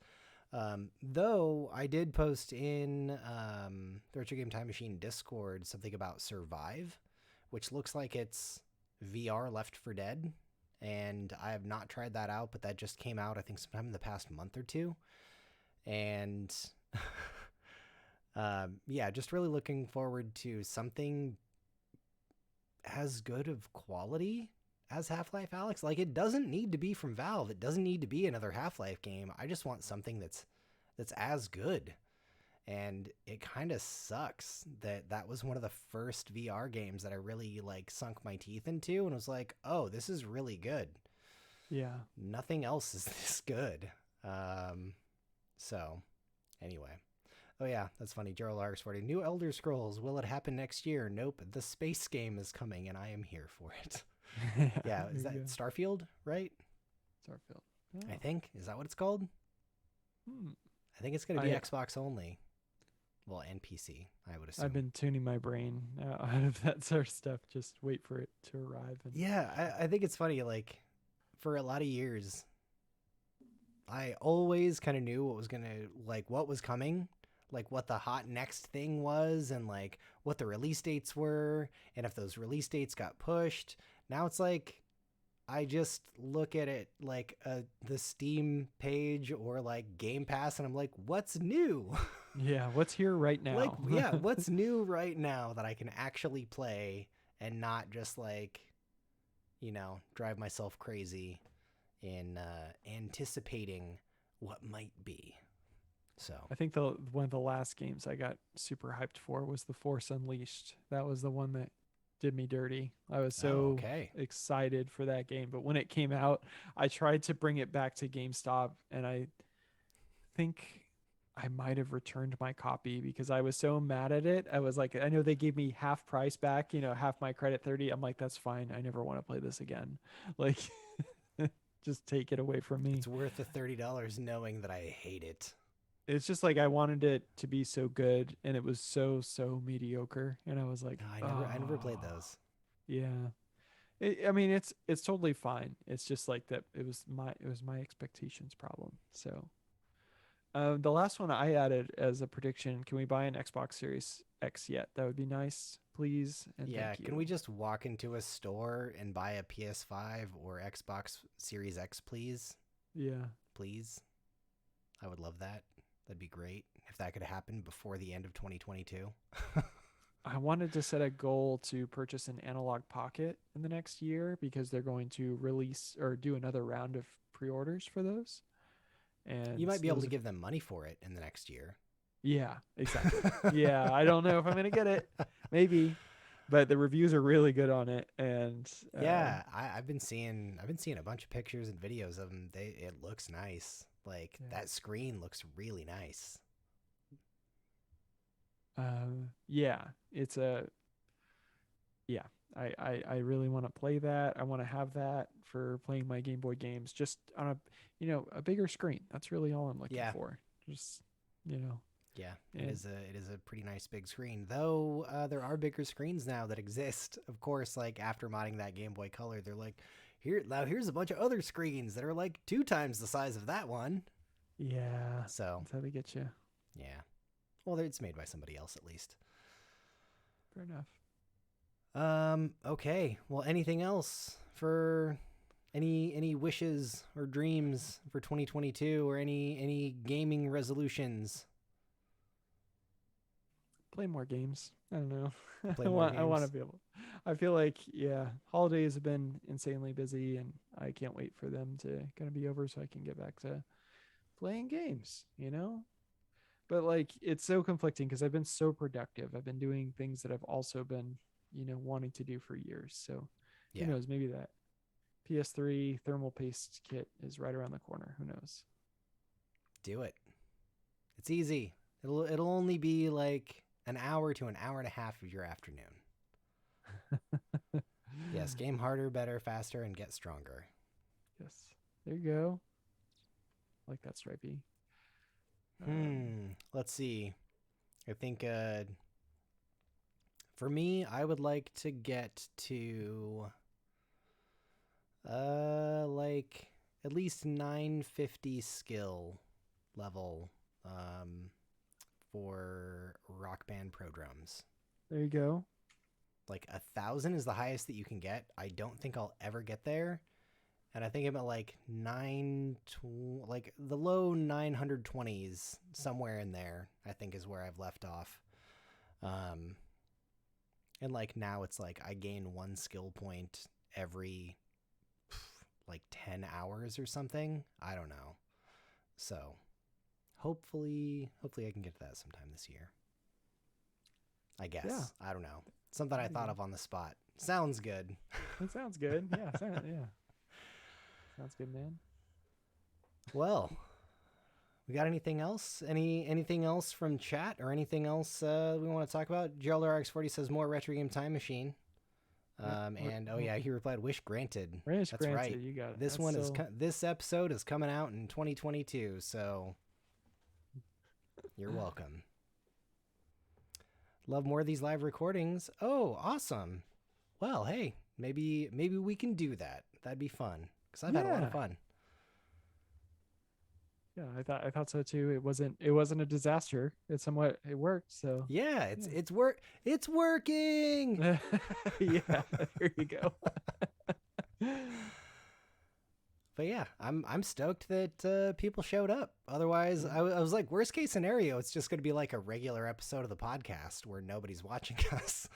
Though I did post in the Retro Game Time Machine Discord something about Survive, which looks like it's VR Left 4 Dead, and I have not tried that out, but that just came out I think sometime in the past month or two, and yeah, just really looking forward to something as good of quality as Half-Life Alex. Like it doesn't need to be from Valve. It doesn't need to be another Half-Life game. I just want something that's as good. And it kind of sucks that that was one of the first VR games that I really like sunk my teeth into and was like, "Oh, this is really good. Yeah. Nothing else is this good." So anyway. Oh yeah, that's funny. Gerald R. New Elder Scrolls. Will it happen next year? Nope. The space game is coming, and I am here for it. Yeah, Yeah, is there you that go. Starfield? Right? Starfield. I Oh. think. Is that what it's called? Hmm. I think it's going to be I Xbox only. Well, and PC, I would I've assume. been tuning my brain out of that sort of stuff. Just wait for it to arrive. And Yeah, I think it's funny. Like, for a lot of years, I always kind of knew what was gonna like what was coming, like what the hot next thing was, and like what the release dates were, and if those release dates got pushed. Now it's like I just look at it like the Steam page or like Game Pass, and I'm like, what's new? yeah, what's here right Like, now? yeah, what's new right now that I can actually play and not just like, drive myself crazy in anticipating what might be. So, I think the one of the last games I got super hyped for was The Force Unleashed. That was the one that did me dirty. I was oh, so okay. excited for that game, but when it came out, I tried to bring it back to GameStop, and I think I might have returned my copy because I was so mad at it. I was like, I know they gave me half price back, half my credit 30. I'm like, that's fine. I never want to play this again. Like, just take it away from me. It's worth the $30 knowing that I hate it. It's just like I wanted it to be so good, and it was so mediocre, and I was like, No, I never played oh those. yeah. I mean, it's totally fine. It's just like that. It was my expectations problem. So the last one I added as a prediction: can we buy an Xbox Series X yet? That would be nice, please, and Yeah, thank you. can we just walk into a store and buy a PS5 or Xbox Series X, please? Yeah, Please. I would love that. That'd be great if that could happen before the end of 2022. I wanted to set a goal to purchase an analog pocket in the next year because they're going to release or do another round of pre-orders for those. And You might be able to those, give them money for it in the next year. yeah, exactly. Yeah, I don't know if I'm going to get it. Maybe, but the reviews are really good on it. And Yeah, I've been seeing a bunch of pictures and videos of them. It looks nice. Like Yeah. that screen looks really nice. yeah, it's a yeah. I really want to play that. I want to have that for playing my Game Boy games just on a bigger screen. That's really all I'm looking Yeah. for. Just, you know. Yeah, And- it is a pretty nice big screen. Though there are bigger screens now that exist. Of course, like after modding that Game Boy Color, they're like, here's a bunch of other screens that are like 2 times the size of that one. Yeah. So That's how they get you. yeah, well, it's made by somebody else at least. Fair enough. Okay. Well, anything else for any wishes or dreams for 2022 or any gaming resolutions? Play more games. I don't know. Play I more want games. to be able. I feel like holidays have been insanely busy, and I can't wait for them to kind of be over so I can get back to playing games. But like it's so conflicting because I've been so productive. I've been doing things that I've also been wanting to do for years. So Yeah. who knows? Maybe that PS3 thermal paste kit is right around the corner. Who knows? Do it. It's easy. It'll only be like an hour to an hour and a half of your afternoon. Yes, game harder, better, faster, and get stronger. Yes. There you go. I like that, Stripey. Let's see. I think for me, I would like to get to like at least 950 skill level for Rock Band Pro Drums. There you go. Like 1,000 is the highest that you can get. I don't think I'll ever get there. And I think I'm at like like the low 920s, somewhere in there, I think is where I've left off. And like now it's like I gain 1 skill point every like 10 hours or something. I don't know. So hopefully I can get to that sometime this year. I guess. Yeah. I don't know. Something I thought of on the spot. Sounds good. That sounds good. Yeah. Yeah. Sounds good, man. Well, we got anything else? Anything else from chat or anything else we want to talk about? Gerald RX40 says more retro game time machine. And oh yeah, he replied, "Wish granted." Wish That's granted, right. You got it. This That's one is so- this episode is coming out in 2022, so you're welcome. Love more of these live recordings. Oh, awesome. Well, hey, maybe we can do that. That'd be fun because I've had a lot Yeah. of fun. Yeah, I thought so too. It wasn't a disaster. It worked. So Yeah, it's working. yeah, there you go. But yeah, I'm stoked that people showed up. Otherwise, I was like, worst case scenario, it's just going to be like a regular episode of the podcast where nobody's watching us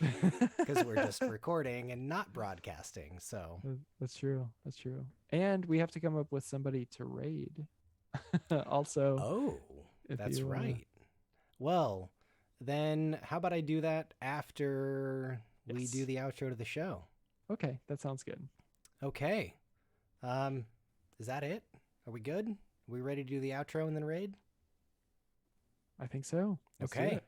because we're just recording and not broadcasting. So That's true. That's true. And we have to come up with somebody to raid. Also, oh, if that's you, right. Well, then how about I do that after we Yes. do the outro to the show? Okay, that sounds good. Okay. Is that it? Are we good? Are we ready to do the outro and then raid? I think so. Let's do Okay. it.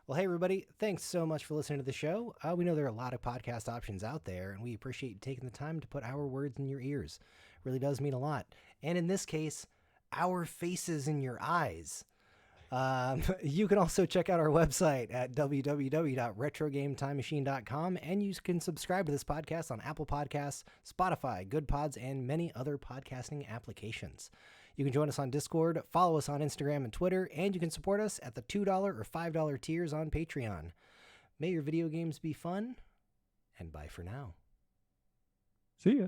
Well, hey, everybody. Thanks so much for listening to the show. We know there are a lot of podcast options out there, and we appreciate you taking the time to put our words in your ears. It really does mean a lot. And in this case, our faces in your eyes. You can also check out our website at www.retrogametimemachine.com, and you can subscribe to this podcast on Apple Podcasts, Spotify, Good Pods, and many other podcasting applications. You can join us on Discord, follow us on Instagram and Twitter, and you can support us at the $2 or $5 tiers on Patreon. May your video games be fun, and bye for now. See ya.